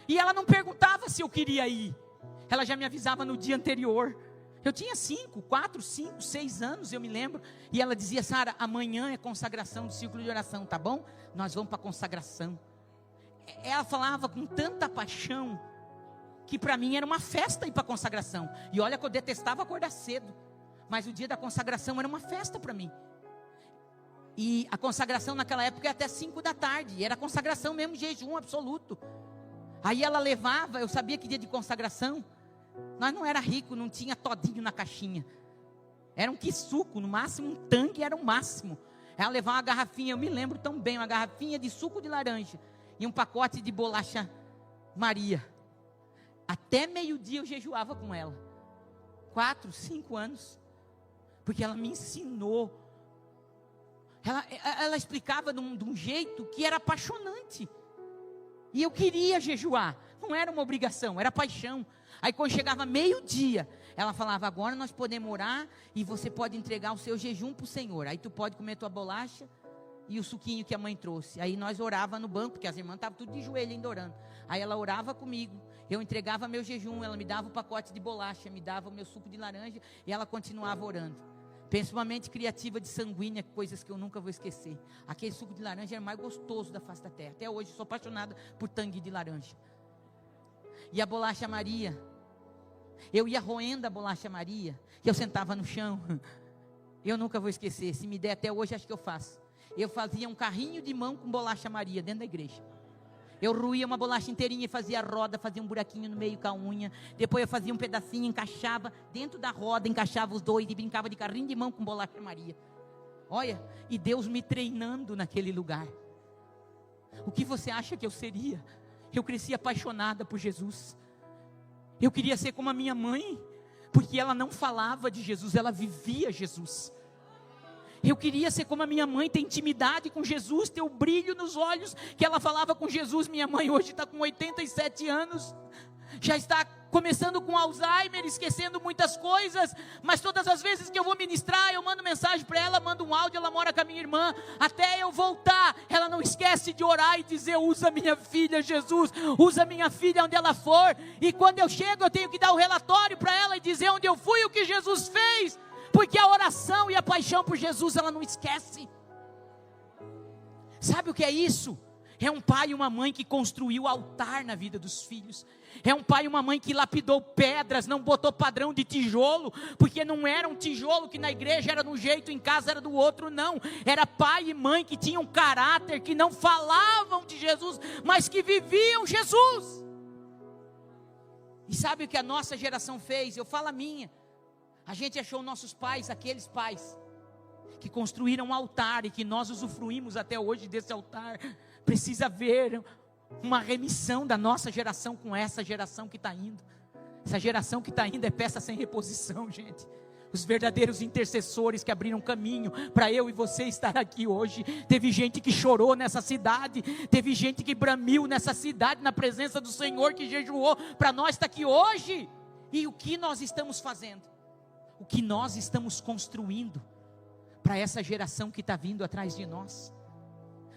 [SPEAKER 1] E ela não perguntava se eu queria ir. Ela já me avisava no dia anterior. Eu tinha 4, 5, 6 anos, eu me lembro. E ela dizia, Sara, amanhã é consagração do círculo de oração, tá bom? Nós vamos para a consagração. Ela falava com tanta paixão, que para mim era uma festa ir para a consagração. E olha que eu detestava acordar cedo. Mas o dia da consagração era uma festa para mim. E a consagração naquela época era até 5 da tarde. E era consagração mesmo, jejum absoluto. Aí ela levava, eu sabia que dia de consagração, nós não era rico, não tinha todinho na caixinha. Era um suco, no máximo um tanque era o máximo. Ela levava uma garrafinha, eu me lembro tão bem, uma garrafinha de suco de laranja. E um pacote de bolacha Maria. Até meio-dia eu jejuava com ela. 4, 5 anos. Porque ela me ensinou. Ela explicava de um jeito que era apaixonante. E eu queria jejuar. Não era uma obrigação, era paixão. Aí quando chegava meio-dia, ela falava, agora nós podemos orar e você pode entregar o seu jejum para o Senhor. Aí tu pode comer tua bolacha e o suquinho que a mãe trouxe. Aí nós orava no banco, porque as irmãs estavam tudo de joelho ainda orando. Aí ela orava comigo, eu entregava meu jejum, ela me dava o pacote de bolacha, me dava o meu suco de laranja e ela continuava orando. Penso uma mente criativa de sanguínea, coisas que eu nunca vou esquecer. Aquele suco de laranja era o mais gostoso da face da terra. Até hoje eu sou apaixonada por tangue de laranja. E a bolacha Maria. Eu ia roendo a bolacha Maria, que eu sentava no chão. Eu nunca vou esquecer, se me der até hoje, acho que eu faço. Eu fazia um carrinho de mão com bolacha Maria dentro da igreja. Eu roía uma bolacha inteirinha e fazia a roda, fazia um buraquinho no meio com a unha. Depois eu fazia um pedacinho, encaixava dentro da roda, encaixava os dois e brincava de carrinho de mão com bolacha Maria. Olha, e Deus me treinando naquele lugar. O que você acha que eu seria? Eu cresci apaixonada por Jesus. Eu queria ser como a minha mãe, porque ela não falava de Jesus, ela vivia Jesus. Eu queria ser como a minha mãe, ter intimidade com Jesus, ter o brilho nos olhos que ela falava com Jesus. Minha mãe hoje está com 87 anos, já está começando com Alzheimer, esquecendo muitas coisas, mas todas as vezes que eu vou ministrar, eu mando mensagem para ela, mando um áudio, ela mora com a minha irmã, até eu voltar, ela não esquece de orar e dizer: usa minha filha, Jesus, usa minha filha onde ela for. E quando eu chego, eu tenho que dar o relatório para ela e dizer onde eu fui, o que Jesus fez, porque a oração e a paixão por Jesus, ela não esquece. Sabe o que é isso? É um pai e uma mãe que construiu altar na vida dos filhos. É um pai e uma mãe que lapidou pedras, não botou padrão de tijolo, porque não era um tijolo que na igreja era de um jeito, em casa era do outro, não. Era pai e mãe que tinham caráter, que não falavam de Jesus, mas que viviam Jesus. E sabe o que a nossa geração fez? Eu falo a minha. A gente achou nossos pais, aqueles pais que construíram um altar e que nós usufruímos até hoje desse altar. Precisa haver uma remissão da nossa geração com essa geração que está indo. Essa geração que está indo é peça sem reposição, gente. Os verdadeiros intercessores que abriram caminho para eu e você estar aqui hoje. Teve gente que chorou nessa cidade, teve gente que bramiu nessa cidade na presença do Senhor, que jejuou para nós estar aqui hoje. E o que nós estamos fazendo? O que nós estamos construindo para essa geração que está vindo atrás de nós?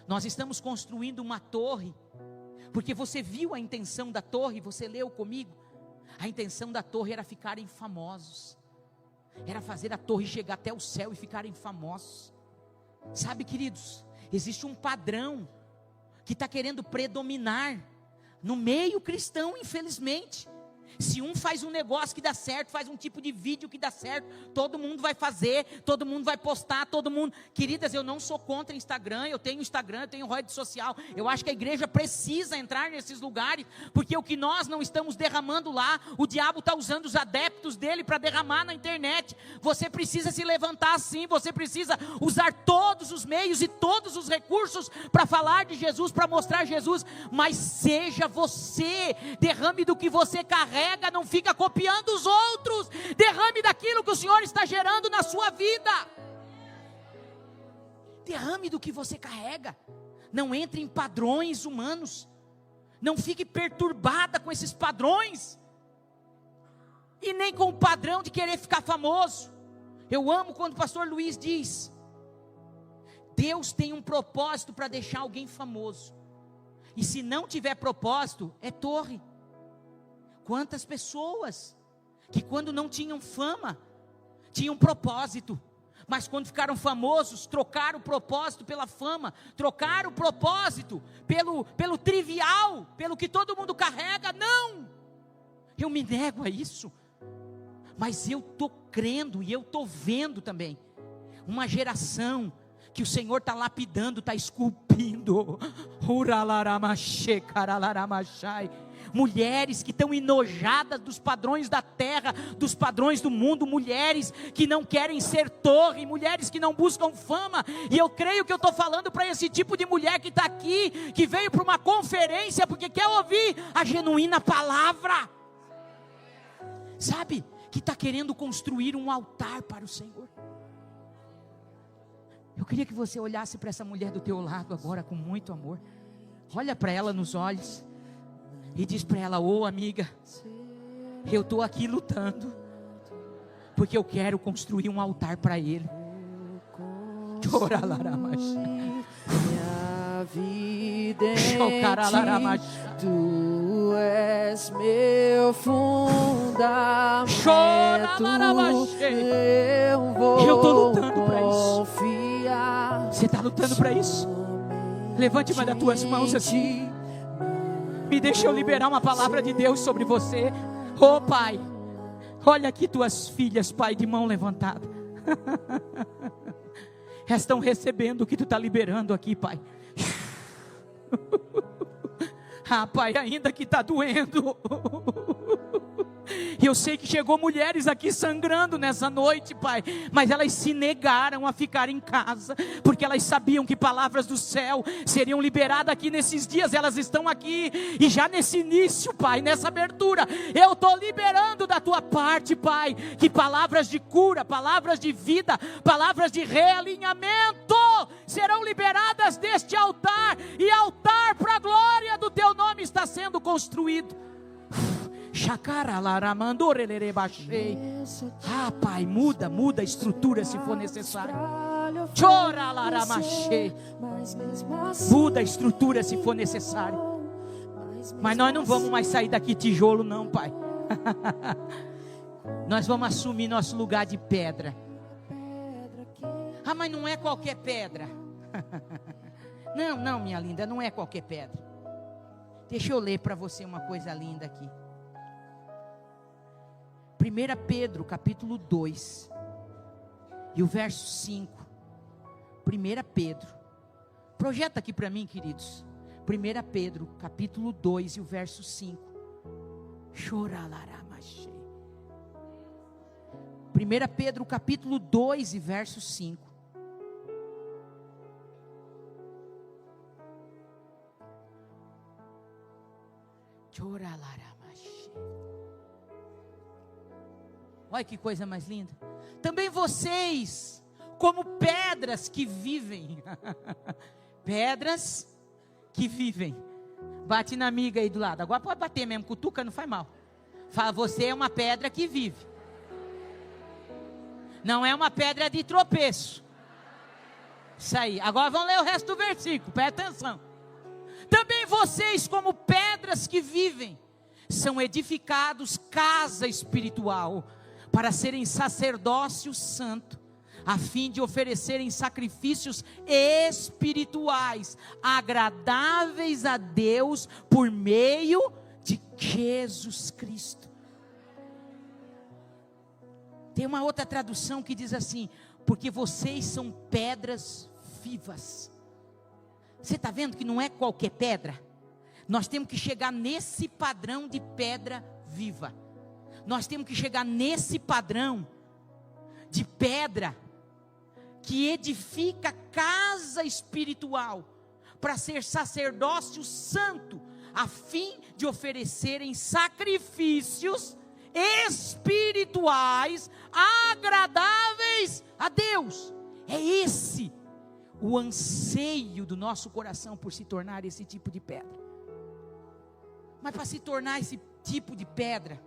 [SPEAKER 1] Nós estamos construindo uma torre, porque você viu a intenção da torre, você leu comigo? A intenção da torre era ficarem famosos, era fazer a torre chegar até o céu e ficarem famosos. Sabe, queridos, existe um padrão que está querendo predominar no meio cristão, infelizmente. Se um faz um negócio que dá certo, faz um tipo de vídeo que dá certo, todo mundo vai fazer, todo mundo vai postar, todo mundo. Queridas, eu não sou contra Instagram, eu tenho Instagram, eu tenho rede social. Eu acho que a igreja precisa entrar nesses lugares, porque o que nós não estamos derramando lá, o diabo está usando os adeptos dele para derramar na internet. Você precisa se levantar assim, você precisa usar todos os meios e todos os recursos para falar de Jesus, para mostrar Jesus. Mas seja você, derrame do que você carrega. Não fica copiando os outros. Derrame daquilo que o Senhor está gerando na sua vida. Derrame do que você carrega. Não entre em padrões humanos. Não fique perturbada com esses padrões. E nem com o padrão de querer ficar famoso. Eu amo quando o pastor Luiz diz: Deus tem um propósito para deixar alguém famoso. E se não tiver propósito, é torre. Quantas pessoas que quando não tinham fama, tinham propósito, mas quando ficaram famosos, trocaram o propósito pela fama, trocaram o propósito pelo trivial, pelo que todo mundo carrega. Não, eu me nego a isso, mas eu estou crendo e eu estou vendo também uma geração que o Senhor está lapidando, está esculpindo. Mulheres que estão enojadas dos padrões da terra, dos padrões do mundo, mulheres que não querem ser torre, mulheres que não buscam fama. E eu creio que eu estou falando para esse tipo de mulher que está aqui, que veio para uma conferência porque quer ouvir a genuína palavra, sabe, que está querendo construir um altar para o Senhor. Eu queria que você olhasse para essa mulher do teu lado agora com muito amor. Olha para ela nos olhos e diz para ela: ô amiga, eu estou aqui lutando, porque eu quero construir um altar para Ele.
[SPEAKER 2] Minha vida em ti, Tu és meu fundamento.
[SPEAKER 1] Eu estou lutando para isso. Você está lutando para isso? Levante uma das tuas mãos assim. Me deixa eu liberar uma palavra de Deus sobre você. Oh Pai, Olha aqui tuas filhas, Pai, de mão levantada. Estão recebendo o que tu está liberando aqui, Pai. Ah, Pai, ainda que está doendo. E eu sei que chegou mulheres aqui sangrando nessa noite, Pai, mas elas se negaram a ficar em casa, porque elas sabiam que palavras do céu seriam liberadas aqui nesses dias. Elas estão aqui, e já nesse início, Pai, nessa abertura, eu estou liberando da tua parte, Pai, que palavras de cura, palavras de vida, palavras de realinhamento serão liberadas deste altar, e altar para a glória do teu nome está sendo construído. Ah, Pai, muda a estrutura se for necessário. Muda a estrutura se for necessário. Mas nós não vamos mais sair daqui tijolo não, Pai. Nós vamos assumir nosso lugar de pedra. Ah, mas não é qualquer pedra. Não, minha linda, não é qualquer pedra. Deixa eu ler para você uma coisa linda aqui. 1 Pedro capítulo 2 e o verso 5. 1 Pedro, projeta aqui para mim, queridos. 1 Pedro capítulo 2 e o verso 5. 1 Pedro capítulo 2 e verso 5. Olha que coisa mais linda. Também vocês, como pedras que vivem. Pedras que vivem. Bate na amiga aí do lado. Agora pode bater mesmo, cutuca, não faz mal. Fala, você é uma pedra que vive. Não é uma pedra de tropeço. Isso aí. Agora vamos ler o resto do versículo, presta atenção. Também vocês, como pedras que vivem, são edificados casa espiritual, para serem sacerdócio santo, a fim de oferecerem sacrifícios espirituais, agradáveis a Deus, por meio de Jesus Cristo. Tem uma outra tradução que diz assim: porque vocês são pedras vivas. Você está vendo que não é qualquer pedra? Nós temos que chegar nesse padrão de pedra viva. Nós temos que chegar nesse padrão de pedra que edifica casa espiritual, para ser sacerdócio santo, a fim de oferecerem sacrifícios espirituais agradáveis a Deus. É esse o anseio do nosso coração por se tornar esse tipo de pedra. Mas para se tornar esse tipo de pedra,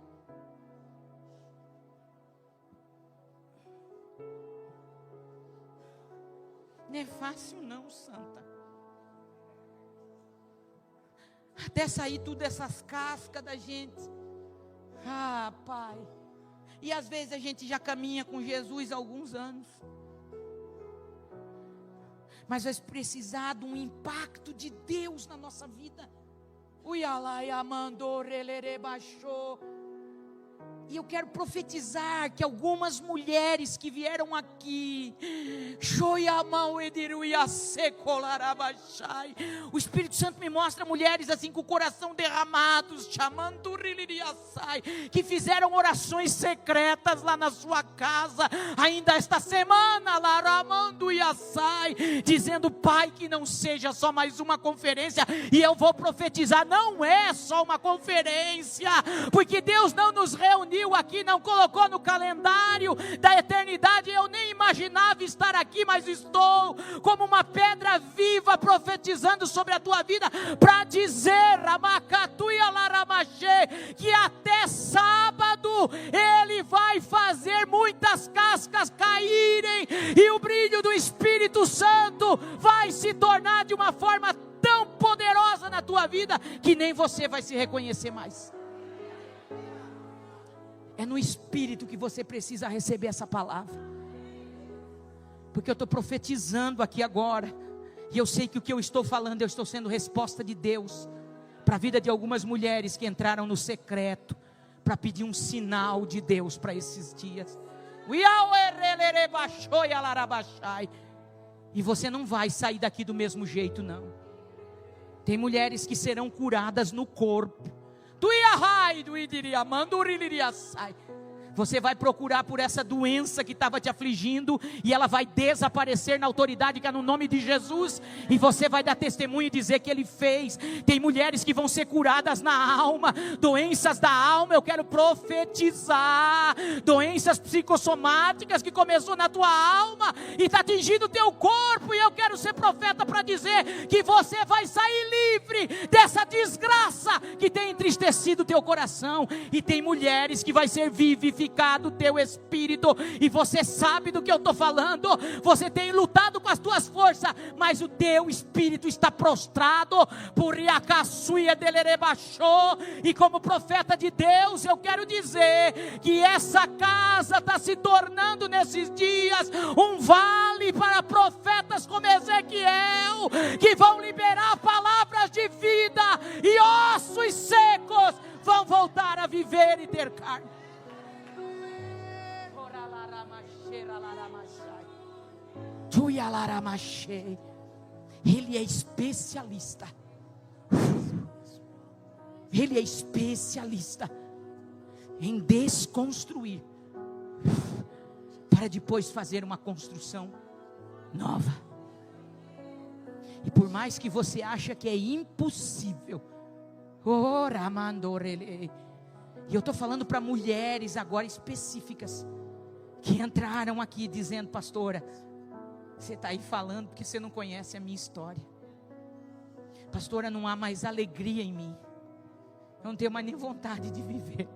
[SPEAKER 1] não é fácil não, santa. Até sair tudo essas cascas da gente. Ah, Pai. E às vezes a gente já caminha com Jesus há alguns anos. Mas vai precisar de um impacto de Deus na nossa vida. E eu quero profetizar que algumas mulheres que vieram aqui, o Espírito Santo me mostra mulheres assim com o coração derramados, que fizeram orações secretas lá na sua casa, ainda esta semana, dizendo: Pai, que não seja só mais uma conferência. E eu vou profetizar, não é só uma conferência, porque Deus não nos reuniu aqui, não colocou no calendário da eternidade. Eu nem imaginava estar aqui, mas estou como uma pedra viva profetizando sobre a tua vida, para dizer que até sábado Ele vai fazer muitas cascas caírem, e o brilho do Espírito Santo vai se tornar de uma forma tão poderosa na tua vida, que nem você vai se reconhecer mais. É no Espírito que você precisa receber essa palavra, porque eu estou profetizando aqui agora, e eu sei que o que eu estou falando, eu estou sendo resposta de Deus, para a vida de algumas mulheres que entraram no secreto,
[SPEAKER 3] para pedir um sinal de Deus para esses dias. E você não vai sair daqui do mesmo jeito, não. Tem mulheres que serão curadas no corpo. Você vai procurar por essa doença que estava te afligindo, e ela vai desaparecer na autoridade que é no nome de Jesus, e você vai dar testemunho e dizer que Ele fez. Tem mulheres que vão ser curadas na alma, doenças da alma. Eu quero profetizar, doenças psicossomáticas que começou na tua alma e está atingindo o teu corpo, e eu quero ser profeta para dizer que você vai sair livre dessa desgraça que tem entristecido o teu coração. E tem mulheres que vai ser vivificado o teu espírito, e você sabe do que eu estou falando. Você tem lutado com as tuas forças, mas o teu espírito está prostrado por Iacaçuia Delerebachô. E como profeta de Deus, eu quero dizer que essa casa está se tornando nesses dias um vale para profetas como Ezequiel, que vão liberar palavras de vida, e ossos secos vão voltar a viver e ter carne. Ele é especialista. Ele é especialista em desconstruir, para depois fazer uma construção nova. E por mais que você acha que é impossível, e eu estou falando para mulheres agora específicas, que entraram aqui dizendo: pastora, você está aí falando porque você não conhece a minha história. Pastora, não há mais alegria em mim. Eu não tenho mais nem vontade de viver.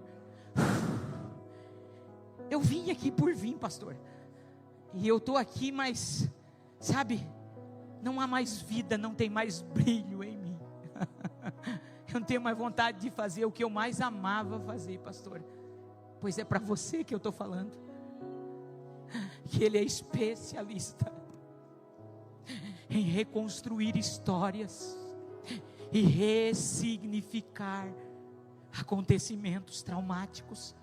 [SPEAKER 3] Eu vim aqui por vir, pastor. E eu estou aqui, mas, sabe, não há mais vida, não tem mais brilho em mim. Eu não tenho mais vontade de fazer o que eu mais amava fazer, pastor. Pois é para você que eu estou falando. Que Ele é especialista em reconstruir histórias e ressignificar acontecimentos traumáticos.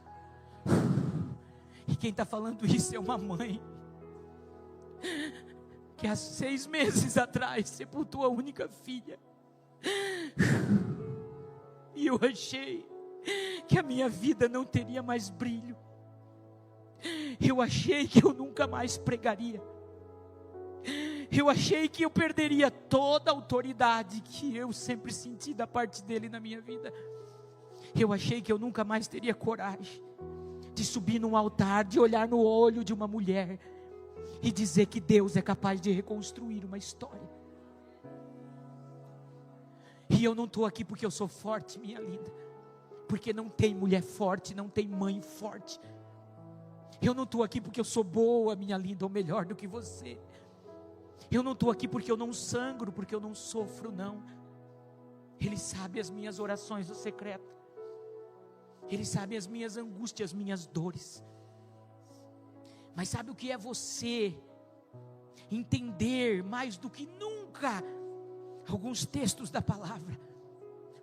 [SPEAKER 3] E quem está falando isso é uma mãe que há 6 meses atrás sepultou a única filha. E eu achei que a minha vida não teria mais brilho. Eu achei que eu nunca mais pregaria. Eu achei que eu perderia toda a autoridade que eu sempre senti da parte dele na minha vida. Eu achei que eu nunca mais teria coragem de subir num altar, de olhar no olho de uma mulher e dizer que Deus é capaz de reconstruir uma história. E eu não estou aqui porque eu sou forte, minha linda, porque não tem mulher forte, não tem mãe forte. Eu não estou aqui porque eu sou boa, minha linda, ou melhor do que você. Eu não estou aqui porque eu não sangro, porque eu não sofro, não. Ele sabe as minhas orações no secreto. Ele sabe as minhas angústias, as minhas dores. Mas sabe o que é você entender mais do que nunca alguns textos da palavra?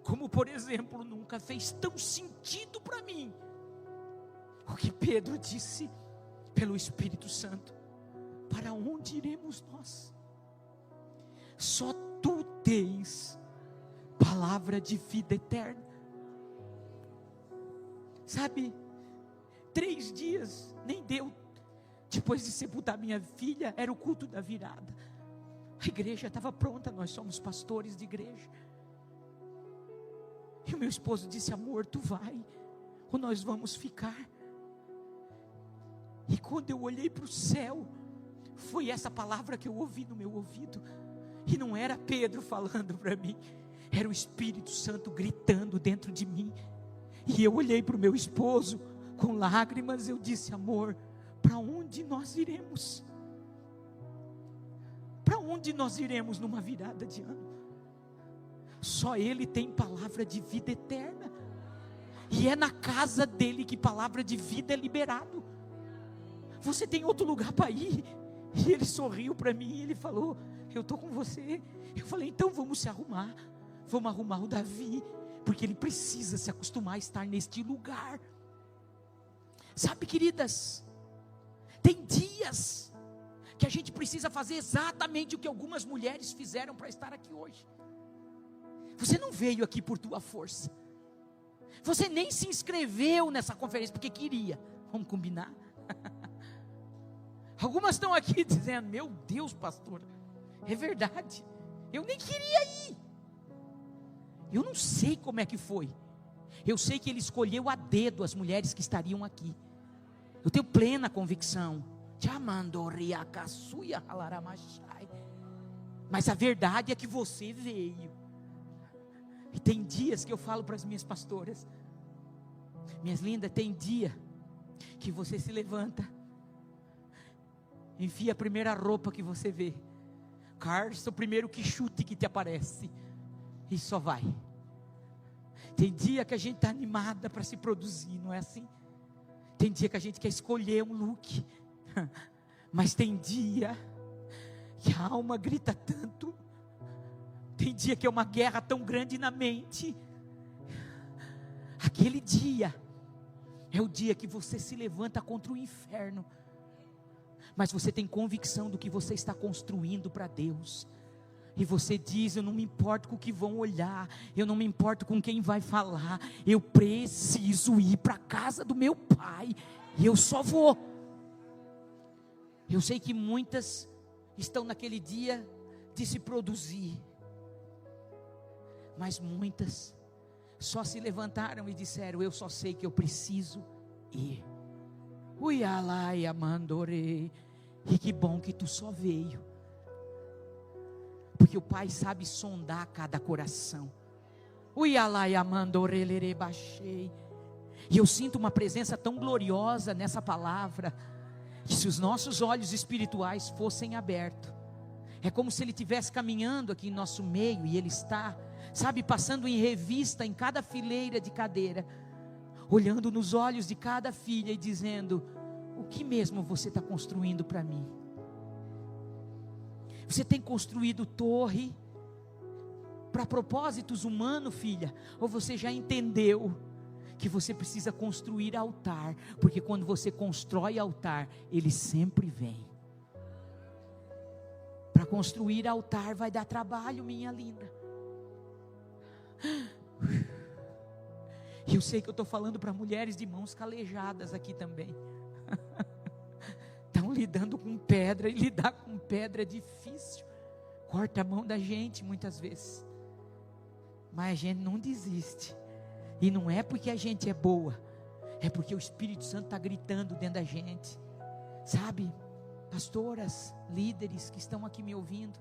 [SPEAKER 3] Como por exemplo, nunca fez tão sentido para mim o que Pedro disse pelo Espírito Santo: para onde iremos nós? Só tu tens palavra de vida eterna. Sabe, 3 dias, nem deu, depois de sepultar minha filha, era o culto da virada. A igreja estava pronta, nós somos pastores de igreja. E o meu esposo disse: amor, tu vai, ou nós vamos ficar? E quando eu olhei para o céu, foi essa palavra que eu ouvi no meu ouvido. E não era Pedro falando para mim, era o Espírito Santo gritando dentro de mim. E eu olhei para o meu esposo com lágrimas. Eu disse: amor, para onde nós iremos? Para onde nós iremos numa virada de ano? Só Ele tem palavra de vida eterna. E é na casa dele que palavra de vida é liberado. Você tem outro lugar para ir? E ele sorriu para mim e ele falou: eu estou com você. Eu falei: então vamos se arrumar. Vamos arrumar o Davi, porque ele precisa se acostumar a estar neste lugar. Sabe, queridas, tem dias que a gente precisa fazer exatamente o que algumas mulheres fizeram para estar aqui hoje. Você não veio aqui por tua força. Você nem se inscreveu nessa conferência porque queria. Vamos combinar? Algumas estão aqui dizendo: meu Deus, pastor, é verdade, eu nem queria ir. Eu não sei como é que foi. Eu sei que ele escolheu a dedo as mulheres que estariam aqui. Eu tenho plena convicção. Mas a verdade é que você veio. E tem dias que eu falo para as minhas pastoras: minhas lindas, tem dia que você se levanta, enfia a primeira roupa que você vê, calça o primeiro que chute que te aparece, e só vai. Tem dia que a gente está animada para se produzir, não é assim? Tem dia que a gente quer escolher um look, mas tem dia que a alma grita tanto, tem dia que é uma guerra tão grande na mente. Aquele dia é o dia que você se levanta contra o inferno, mas você tem convicção do que você está construindo para Deus. E você diz: eu não me importo com o que vão olhar, eu não me importo com quem vai falar, eu preciso ir para a casa do meu pai, e eu só vou. Eu sei que muitas estão naquele dia de se produzir, mas muitas só se levantaram e disseram: eu só sei que eu preciso ir. Uialai amandorei. E que bom que tu só veio, porque o Pai sabe sondar cada coração. Uialai amandorelere baixei. E eu sinto uma presença tão gloriosa nessa palavra, que se os nossos olhos espirituais fossem abertos, é como se Ele estivesse caminhando aqui em nosso meio, e Ele está, sabe, passando em revista em cada fileira de cadeira, olhando nos olhos de cada filha e dizendo: o que mesmo você está construindo para mim? Você tem construído torre para propósitos humanos, filha? Ou você já entendeu que você precisa construir altar? Porque quando você constrói altar, ele sempre vem. Para construir altar vai dar trabalho, minha linda. E eu sei que eu estou falando para mulheres de mãos calejadas aqui também. Estão lidando com pedra, e lidar com pedra é difícil, corta a mão da gente muitas vezes, mas a gente não desiste. E não é porque a gente é boa, é porque o Espírito Santo está gritando dentro da gente. Sabe, pastoras, líderes que estão aqui me ouvindo,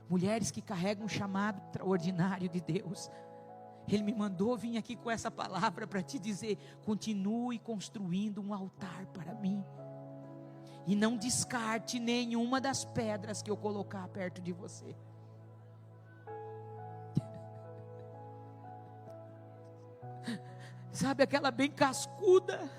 [SPEAKER 3] mulheres que carregam um chamado extraordinário de Deus, Ele me mandou vir aqui com essa palavra para te dizer: continue construindo um altar para mim, e não descarte nenhuma das pedras que eu colocar perto de você. Sabe aquela bem cascuda?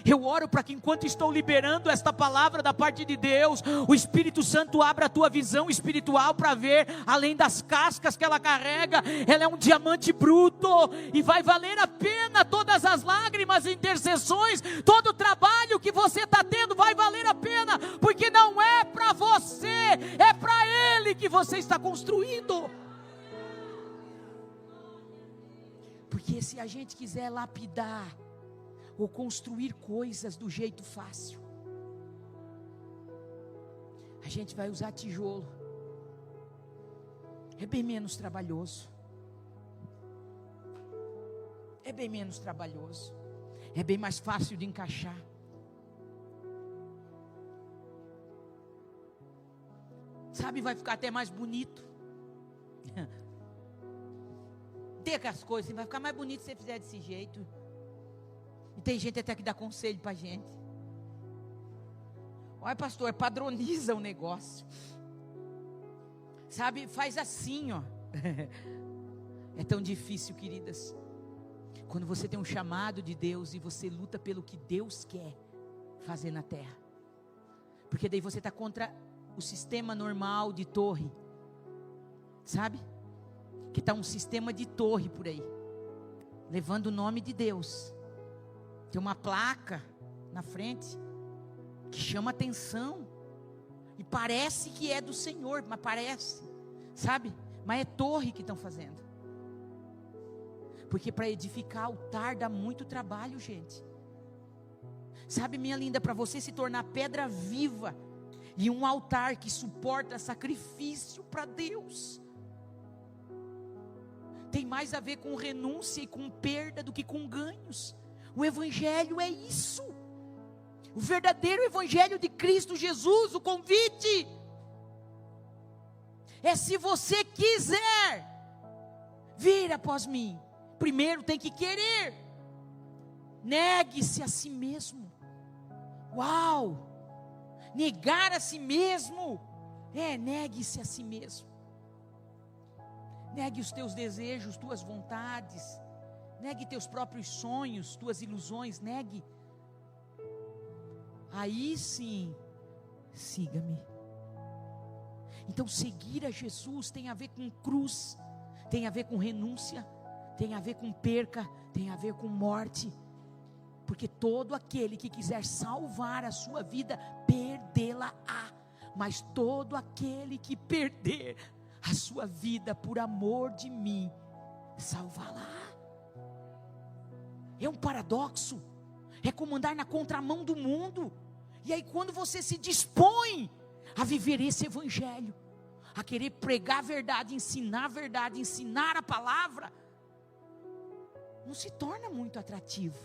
[SPEAKER 3] Eu oro para que enquanto estou liberando esta palavra da parte de Deus, o Espírito Santo abra a tua visão espiritual para ver além das cascas que ela carrega. Ela é um diamante bruto, e vai valer a pena todas as lágrimas, intercessões, todo o trabalho que você está tendo vai valer a pena, porque não é para você, é para Ele que você está construindo. Porque se a gente quiser lapidar ou construir coisas do jeito fácil, a gente vai usar tijolo. É bem menos trabalhoso. É bem menos trabalhoso. É bem mais fácil de encaixar. Sabe, vai ficar até mais bonito. Ter as coisas, vai ficar mais bonito se você fizer desse jeito. E tem gente até que dá conselho pra gente. Olha, pastor, padroniza o negócio. Sabe, faz assim, ó. É tão difícil, queridas, quando você tem um chamado de Deus e você luta pelo que Deus quer fazer na terra. Porque daí você está contra o sistema normal de torre, sabe?
[SPEAKER 1] que está um sistema de torre por aí, levando o nome de Deus. Tem uma placa na frente que chama atenção, e parece que é do Senhor, mas parece, sabe? Mas é torre que estão fazendo, porque para edificar altar dá muito trabalho, gente. Sabe, minha linda, para você se tornar pedra viva e um altar que suporta sacrifício para Deus, tem mais a ver com renúncia e com perda do que com ganhos. O evangelho é isso. O verdadeiro evangelho de Cristo Jesus, o convite é: se você quiser vir após mim, primeiro tem que querer. Negue-se a si mesmo. Uau! Negar a si mesmo. Negue-se a si mesmo. Negue os teus desejos, tuas vontades. Negue teus próprios sonhos, tuas ilusões. Negue. Aí sim, siga-me. Então seguir a Jesus tem a ver com cruz, tem a ver com renúncia, tem a ver com perca, tem a ver com morte. Porque todo aquele que quiser salvar a sua vida, perdê-la-á. Mas todo aquele que perder a sua vida por amor de mim, salvá-la. É um paradoxo, é como andar na contramão do mundo. E aí quando você se dispõe a viver esse evangelho, a querer pregar a verdade, ensinar a palavra, não se torna muito atrativo,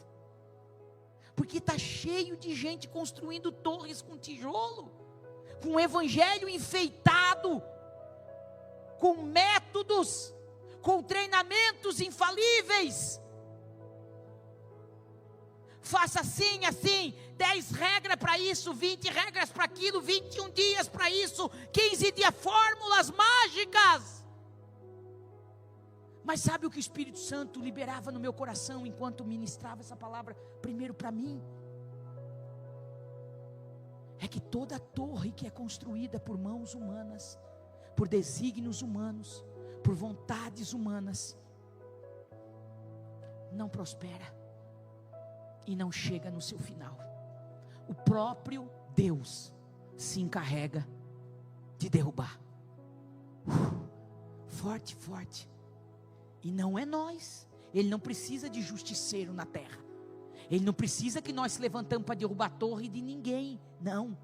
[SPEAKER 1] porque está cheio de gente construindo torres com tijolo, com o evangelho enfeitado, com métodos, com treinamentos infalíveis. Faça assim, 10 regras para isso, 20 regras para aquilo, 21 dias para isso, 15 dias, fórmulas mágicas. Mas sabe o que o Espírito Santo liberava no meu coração enquanto ministrava essa palavra primeiro para mim? É que toda torre que é construída por mãos humanas, por desígnios humanos, por vontades humanas, não prospera e não chega no seu final. O próprio Deus se encarrega de derrubar. Forte, forte. E não é nós. Ele não precisa de justiceiro na terra. Ele não precisa que nós se levantamos para derrubar a torre de ninguém. Não.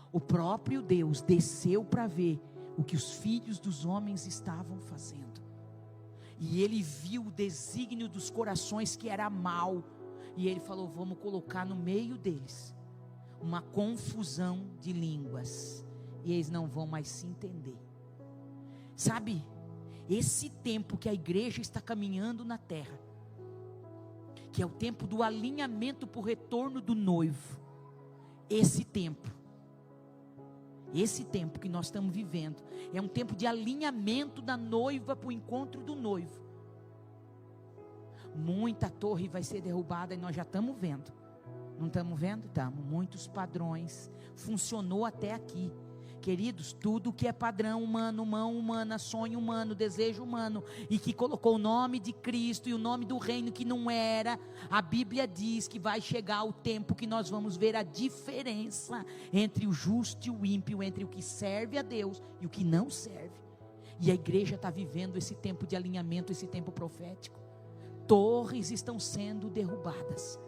[SPEAKER 1] O próprio Deus desceu para ver o que os filhos dos homens estavam fazendo. E ele viu o desígnio dos corações, que era mal. E ele falou: vamos colocar no meio deles uma confusão de línguas, e eles não vão mais se entender. Sabe, esse tempo que a igreja está caminhando na terra, que é o tempo do alinhamento para o retorno do noivo, esse tempo que nós estamos vivendo, é um tempo de alinhamento da noiva para o encontro do noivo. Muita torre vai ser derrubada, e nós já estamos vendo. Não estamos vendo? Estamos. Muitos padrões. Funcionou até aqui. Queridos, tudo que é padrão humano, mão humana, sonho humano, desejo humano, e que colocou o nome de Cristo e o nome do reino que não era, a Bíblia diz que vai chegar o tempo que nós vamos ver a diferença entre o justo e o ímpio, entre o que serve a Deus e o que não serve. E a igreja está vivendo esse tempo de alinhamento, esse tempo profético. Torres estão sendo derrubadas,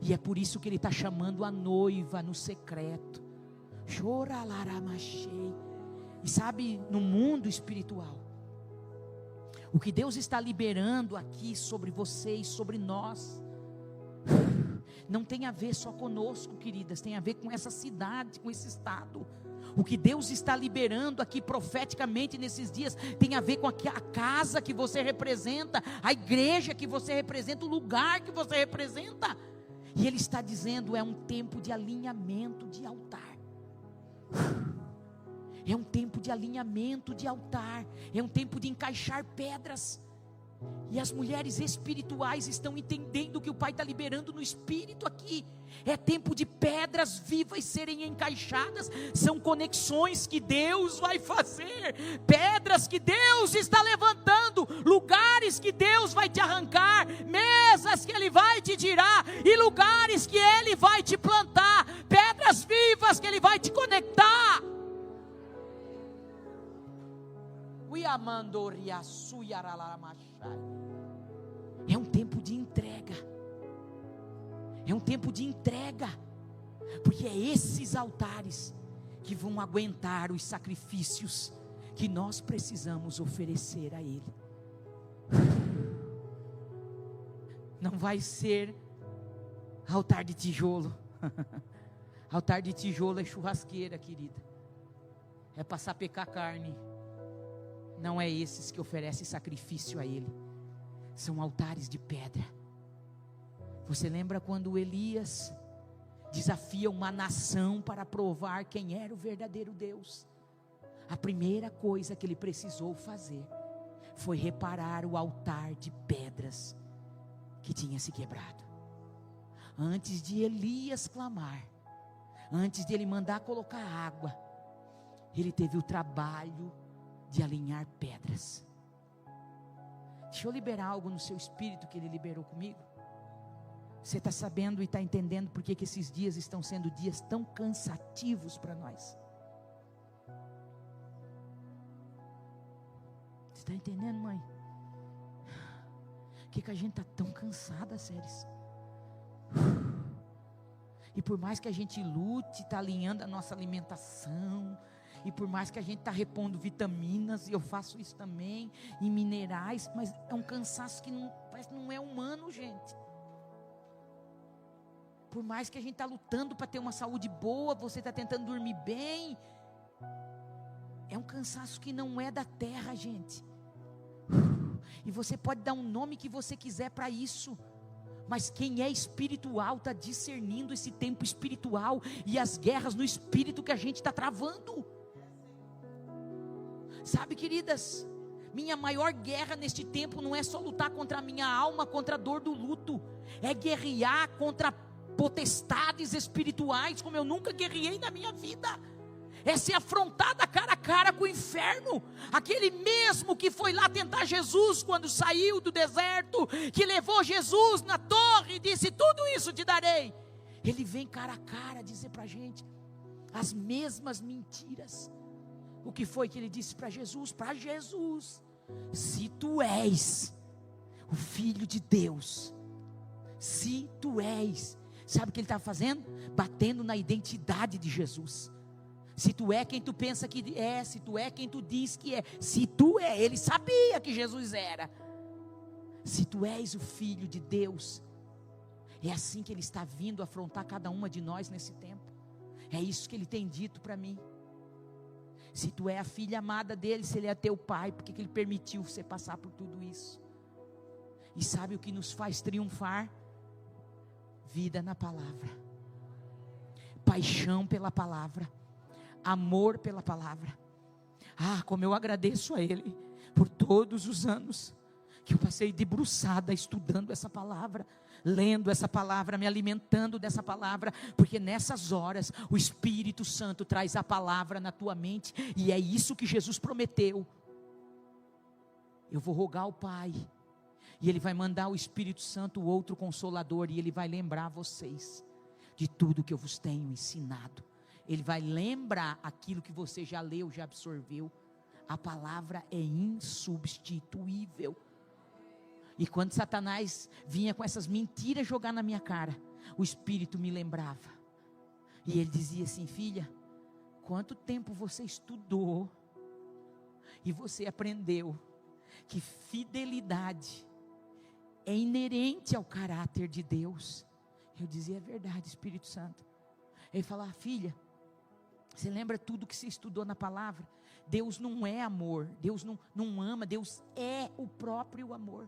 [SPEAKER 1] e é por isso que ele está chamando a noiva no secreto. E sabe, no mundo espiritual, o que Deus está liberando aqui sobre vocês, sobre nós, não tem a ver só conosco, queridas, tem a ver com essa cidade, com esse estado. O que Deus está liberando aqui profeticamente nesses dias tem a ver com a casa que você representa, a igreja que você representa, o lugar que você representa. E Ele está dizendo: é um tempo de alinhamento de altar. É um tempo de alinhamento de altar. É um tempo de encaixar pedras.
[SPEAKER 3] E as mulheres espirituais estão entendendo que o Pai está liberando no Espírito aqui. É tempo de pedras vivas serem encaixadas. São conexões que Deus vai fazer. Pedras que Deus está levantando. Lugares que Deus vai te arrancar. Mesas que Ele vai te tirar. E lugares que Ele vai te plantar. Pedras vivas que Ele vai te conectar. É um tempo de entrega. É um tempo de entrega. Porque é esses altares que vão aguentar os sacrifícios que nós precisamos oferecer a Ele. Não vai ser altar de tijolo. Altar de tijolo é churrasqueira, querida. É para sapecar carne. Não é esses que oferecem sacrifício a Ele. São altares de pedra. Você lembra quando Elias desafia uma nação para provar quem era o verdadeiro Deus? A primeira coisa que ele precisou fazer foi reparar o altar de pedras que tinha se quebrado. Antes de Elias clamar, antes de ele mandar colocar água, ele teve o trabalho de alinhar pedras. Deixa eu liberar algo no seu espírito que Ele liberou comigo. Você está sabendo e está entendendo por que esses dias estão sendo dias tão cansativos para nós? Você está entendendo, mãe? Por que a gente está tão cansada, Séries? E por mais que a gente lute, está alinhando a nossa alimentação, e por mais que a gente está repondo vitaminas, e eu faço isso também, e minerais, mas é um cansaço que parece que não é humano, gente. Por mais que a gente está lutando para ter uma saúde boa, você está tentando dormir bem, é um cansaço que não é da terra, gente. E você pode dar um nome que você quiser para isso, mas quem é espiritual está discernindo esse tempo espiritual e as guerras no espírito que a gente está travando. Sabe, queridas, minha maior guerra neste tempo não é só lutar contra a minha alma, contra a dor do luto, é guerrear contra potestades espirituais como eu nunca guerreei na minha vida. É ser afrontada cara a cara com o inferno, aquele mesmo que foi lá tentar Jesus quando saiu do deserto, que levou Jesus na torre e disse: tudo isso te darei. Ele vem cara a cara dizer para a gente as mesmas mentiras. O que foi que ele disse para Jesus? Para Jesus: se tu és o Filho de Deus, se tu és, sabe o que ele estava fazendo? Batendo na identidade de Jesus. Se tu é quem tu pensa que é, se tu é quem tu diz que é, se tu é, ele sabia que Jesus era. Se tu és o Filho de Deus, é assim que ele está vindo afrontar cada uma de nós nesse tempo. É isso que ele tem dito para mim. Se tu é a filha amada dele, se ele é teu pai, por que ele permitiu você passar por tudo isso? E sabe o que nos faz triunfar? Vida na palavra, paixão pela palavra, amor pela palavra. Ah, como eu agradeço a Ele por todos os anos que eu passei debruçada estudando essa palavra, lendo essa palavra, me alimentando dessa palavra, porque nessas horas o Espírito Santo traz a palavra na tua mente, e é isso que Jesus prometeu. Eu vou rogar ao Pai, e Ele vai mandar o Espírito Santo, o outro Consolador, e Ele vai lembrar vocês de tudo que eu vos tenho ensinado. Ele vai lembrar aquilo que você já leu, já absorveu. A palavra é insubstituível. E quando Satanás vinha com essas mentiras jogar na minha cara, o Espírito me lembrava. E ele dizia assim: filha, quanto tempo você estudou e você aprendeu que fidelidade é inerente ao caráter de Deus? Eu dizia: é verdade, Espírito Santo. Ele falava: filha, você lembra tudo que você estudou na palavra? Deus não é amor, Deus não ama, Deus é o próprio amor.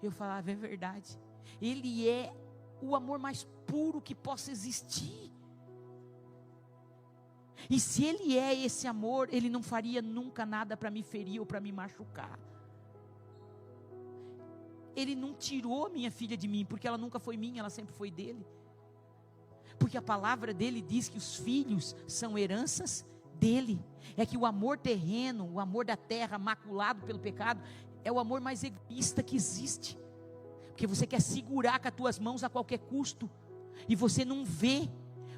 [SPEAKER 3] Eu falava: é verdade, Ele é o amor mais puro que possa existir. E se Ele é esse amor, Ele não faria nunca nada para me ferir ou para me machucar. Ele não tirou a minha filha de mim, porque ela nunca foi minha, ela sempre foi dele. Porque a palavra dele diz que os filhos são heranças dele. É que o amor terreno, o amor da terra maculado pelo pecado, é o amor mais egoísta que existe. Porque você quer segurar com as tuas mãos a qualquer custo, e você não vê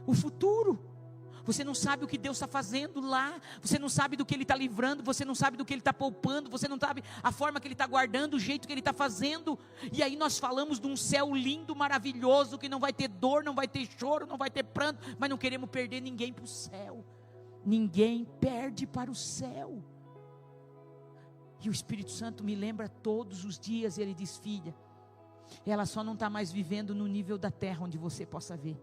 [SPEAKER 3] o futuro. Você não sabe o que Deus está fazendo lá, você não sabe do que Ele está livrando, você não sabe do que Ele está poupando, você não sabe a forma que Ele está guardando, o jeito que Ele está fazendo. E aí nós falamos de um céu lindo, maravilhoso, que não vai ter dor, não vai ter choro, não vai ter pranto, mas não queremos perder ninguém para o céu. Ninguém perde para o céu. E o Espírito Santo me lembra todos os dias, ele diz: filha, ela só não está mais vivendo no nível da terra onde você possa ver.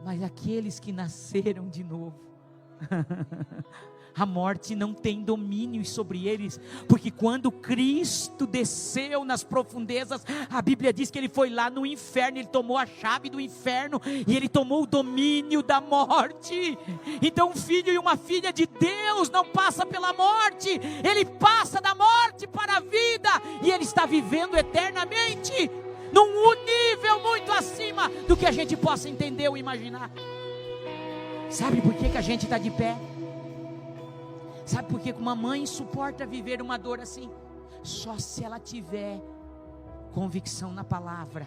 [SPEAKER 3] Mas aqueles que nasceram de novo, a morte não tem domínio sobre eles, porque quando Cristo desceu nas profundezas, a Bíblia diz que Ele foi lá no inferno, Ele tomou a chave do inferno, e Ele tomou o domínio da morte. Então um filho e uma filha de Deus não passa pela morte, ele passa da morte para a vida, e ele está vivendo eternamente, num nível muito acima do que a gente possa entender ou imaginar. Sabe por que a gente está de pé? Sabe por que uma mãe suporta viver uma dor assim? Só se ela tiver convicção na palavra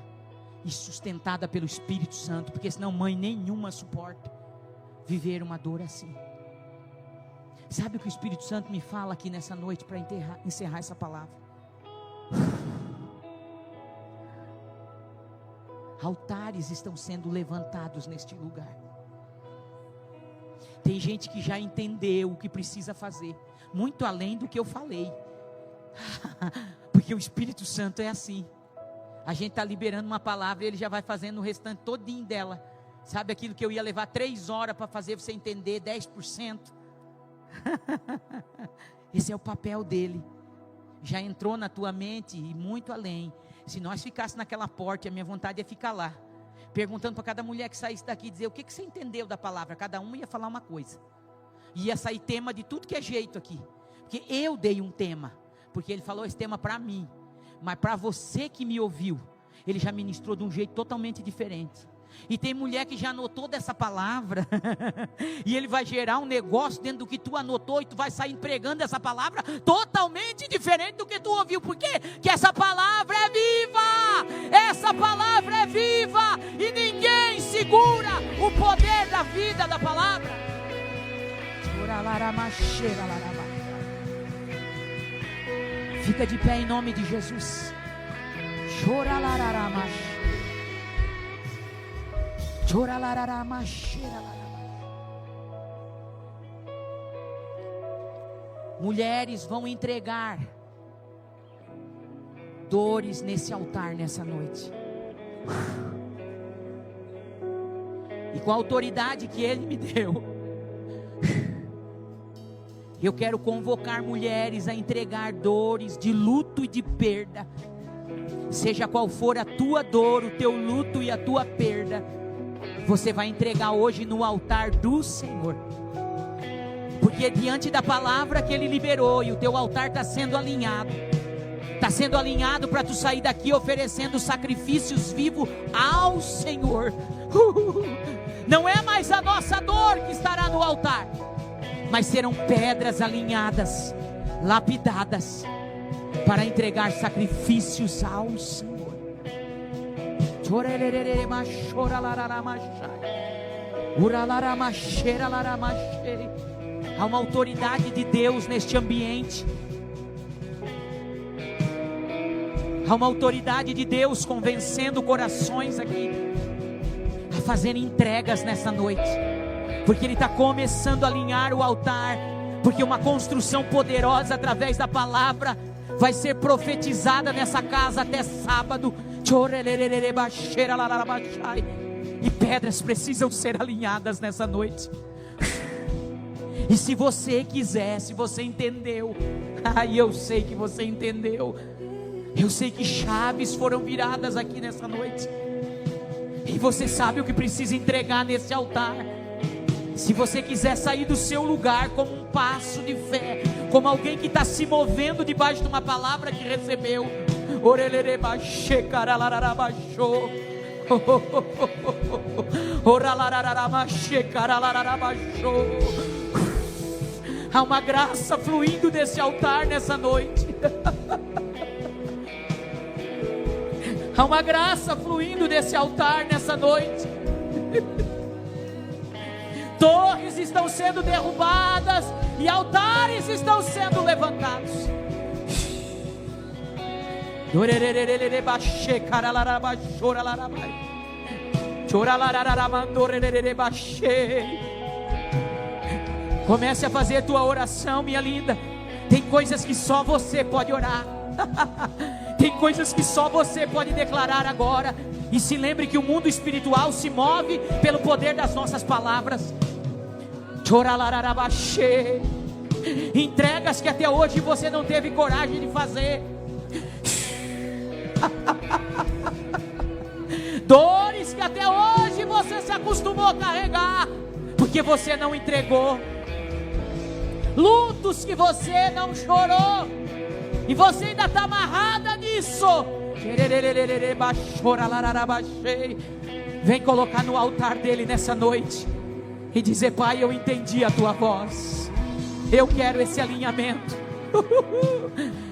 [SPEAKER 3] e sustentada pelo Espírito Santo, porque senão mãe nenhuma suporta viver uma dor assim. Sabe o que o Espírito Santo me fala aqui nessa noite para encerrar essa palavra? Altares estão sendo levantados neste lugar. Tem gente que já entendeu o que precisa fazer, muito além do que eu falei. Porque o Espírito Santo é assim. A gente está liberando uma palavra e ele já vai fazendo o restante todinho dela. Sabe aquilo que eu ia levar 3 horas para fazer você entender 10%? Esse é o papel dele. Já entrou na tua mente e muito além. Se nós ficássemos naquela porta, a minha vontade é ficar lá, perguntando para cada mulher que saísse daqui, dizer o que você entendeu da palavra. Cada uma ia falar uma coisa, ia sair tema de tudo que é jeito aqui, porque eu dei um tema, porque ele falou esse tema para mim, mas para você que me ouviu, ele já ministrou de um jeito totalmente diferente. E tem mulher que já anotou dessa palavra e ele vai gerar um negócio dentro do que tu anotou, e tu vai sair pregando essa palavra totalmente diferente do que tu ouviu. Por quê? Que essa palavra é viva, essa palavra é viva, e ninguém segura o poder da vida da palavra. Fica de pé em nome de Jesus. Mulheres vão entregar dores nesse altar nessa noite, e com a autoridade que Ele me deu, eu quero convocar mulheres a entregar dores de luto e de perda. Seja qual for a tua dor, o teu luto e a tua perda, você vai entregar hoje no altar do Senhor, porque é diante da palavra que Ele liberou, e o teu altar está sendo alinhado. Está sendo alinhado para tu sair daqui oferecendo sacrifícios vivos ao Senhor. Não é mais a nossa dor que estará no altar, mas serão pedras alinhadas, lapidadas, para entregar sacrifícios ao Senhor. Há uma autoridade de Deus neste ambiente. Há uma autoridade de Deus convencendo corações aqui a fazerem entregas nessa noite, porque Ele está começando a alinhar o altar, porque uma construção poderosa através da palavra vai ser profetizada nessa casa até sábado. E pedras precisam ser alinhadas nessa noite. E se você quiser, se você entendeu, eu sei que você entendeu. Eu sei que chaves foram viradas aqui nessa noite, e você sabe o que precisa entregar nesse altar. Se você quiser sair do seu lugar como um passo de fé, como alguém que está se movendo debaixo de uma palavra que recebeu. Há uma graça fluindo desse altar nessa noite. Há uma graça fluindo desse altar nessa noite. Torres estão sendo derrubadas e altares estão sendo levantados. Comece a fazer a tua oração, minha linda. Tem coisas que só você pode orar. Tem coisas que só você pode declarar agora. E se lembre que o mundo espiritual se move pelo poder das nossas palavras. Entregas que até hoje você não teve coragem de fazer. Dores que até hoje você se acostumou a carregar, porque você não entregou. Lutos que você não chorou, e você ainda está amarrada nisso. Vem colocar no altar dele nessa noite e dizer: Pai, eu entendi a tua voz. Eu quero esse alinhamento.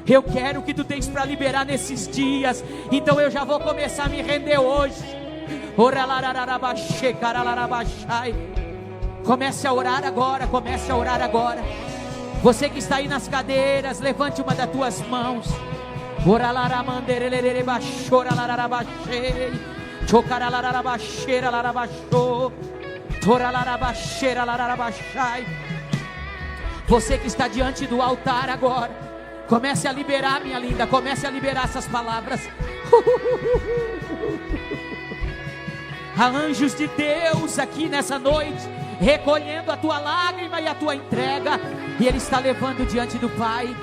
[SPEAKER 3] Eu quero o que tu tens para liberar nesses dias. Então eu já vou começar a me render hoje. Comece a orar agora. Comece a orar agora. Você que está aí nas cadeiras, levante uma das tuas mãos. Você que está diante do altar agora, comece a liberar, minha linda. Comece a liberar essas palavras. Há anjos de Deus aqui nessa noite, recolhendo a tua lágrima e a tua entrega, e Ele está levando diante do Pai.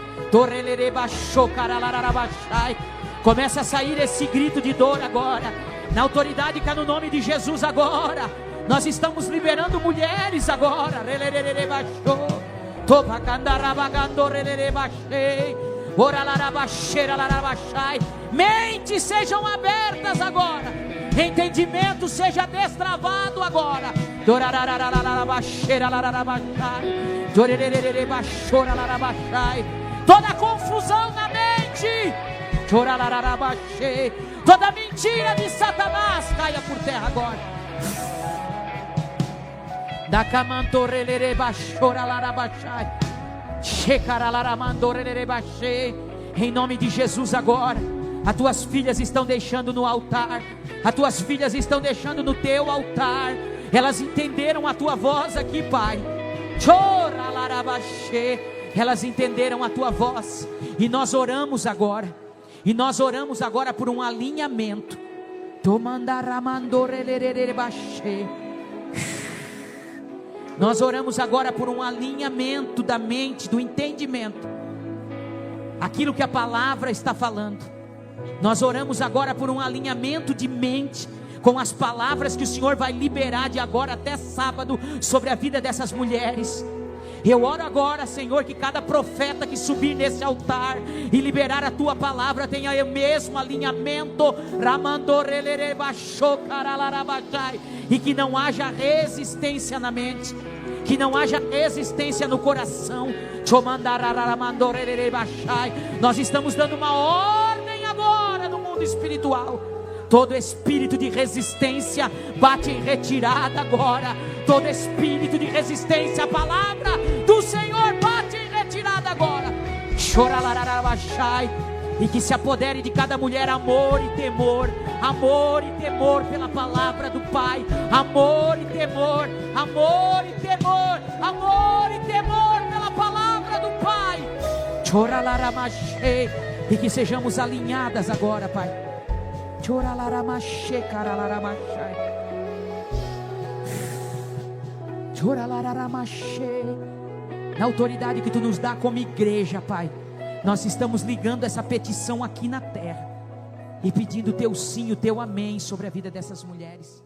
[SPEAKER 3] Comece a sair esse grito de dor agora, na autoridade que é no nome de Jesus agora. Nós estamos liberando mulheres agora. Mentes sejam abertas agora, entendimento seja destravado agora. Toda confusão na mente, toda mentira de Satanás caia por terra agora. Da camantorelere bachora larabachai, checaralaramandorelere bachei. Em nome de Jesus agora, as tuas filhas estão deixando no altar, as tuas filhas estão deixando no teu altar. Elas entenderam a tua voz aqui, Pai. Chora larabachei. Elas entenderam a tua voz, e nós oramos agora. E nós oramos agora por um alinhamento. Tomandaramandorelere bachei. Nós oramos agora por um alinhamento da mente, do entendimento, aquilo que a palavra está falando. Nós oramos agora por um alinhamento de mente com as palavras que o Senhor vai liberar de agora até sábado sobre a vida dessas mulheres. Eu oro agora, Senhor, que cada profeta que subir nesse altar e liberar a tua palavra tenha o mesmo alinhamento, e que não haja resistência na mente, que não haja resistência no coração. Nós estamos dando uma ordem agora no mundo espiritual. Todo espírito de resistência bate em retirada agora. Todo espírito de resistência, a palavra do Senhor bate em retirada agora. E que se apodere de cada mulher amor e temor. Amor e temor pela palavra do Pai. Amor e temor. Amor e temor. Amor e temor pela palavra do Pai. E que sejamos alinhadas agora, Pai. Na autoridade que tu nos dá como igreja, Pai, nós estamos ligando essa petição aqui na terra e pedindo o teu sim, o teu amém sobre a vida dessas mulheres.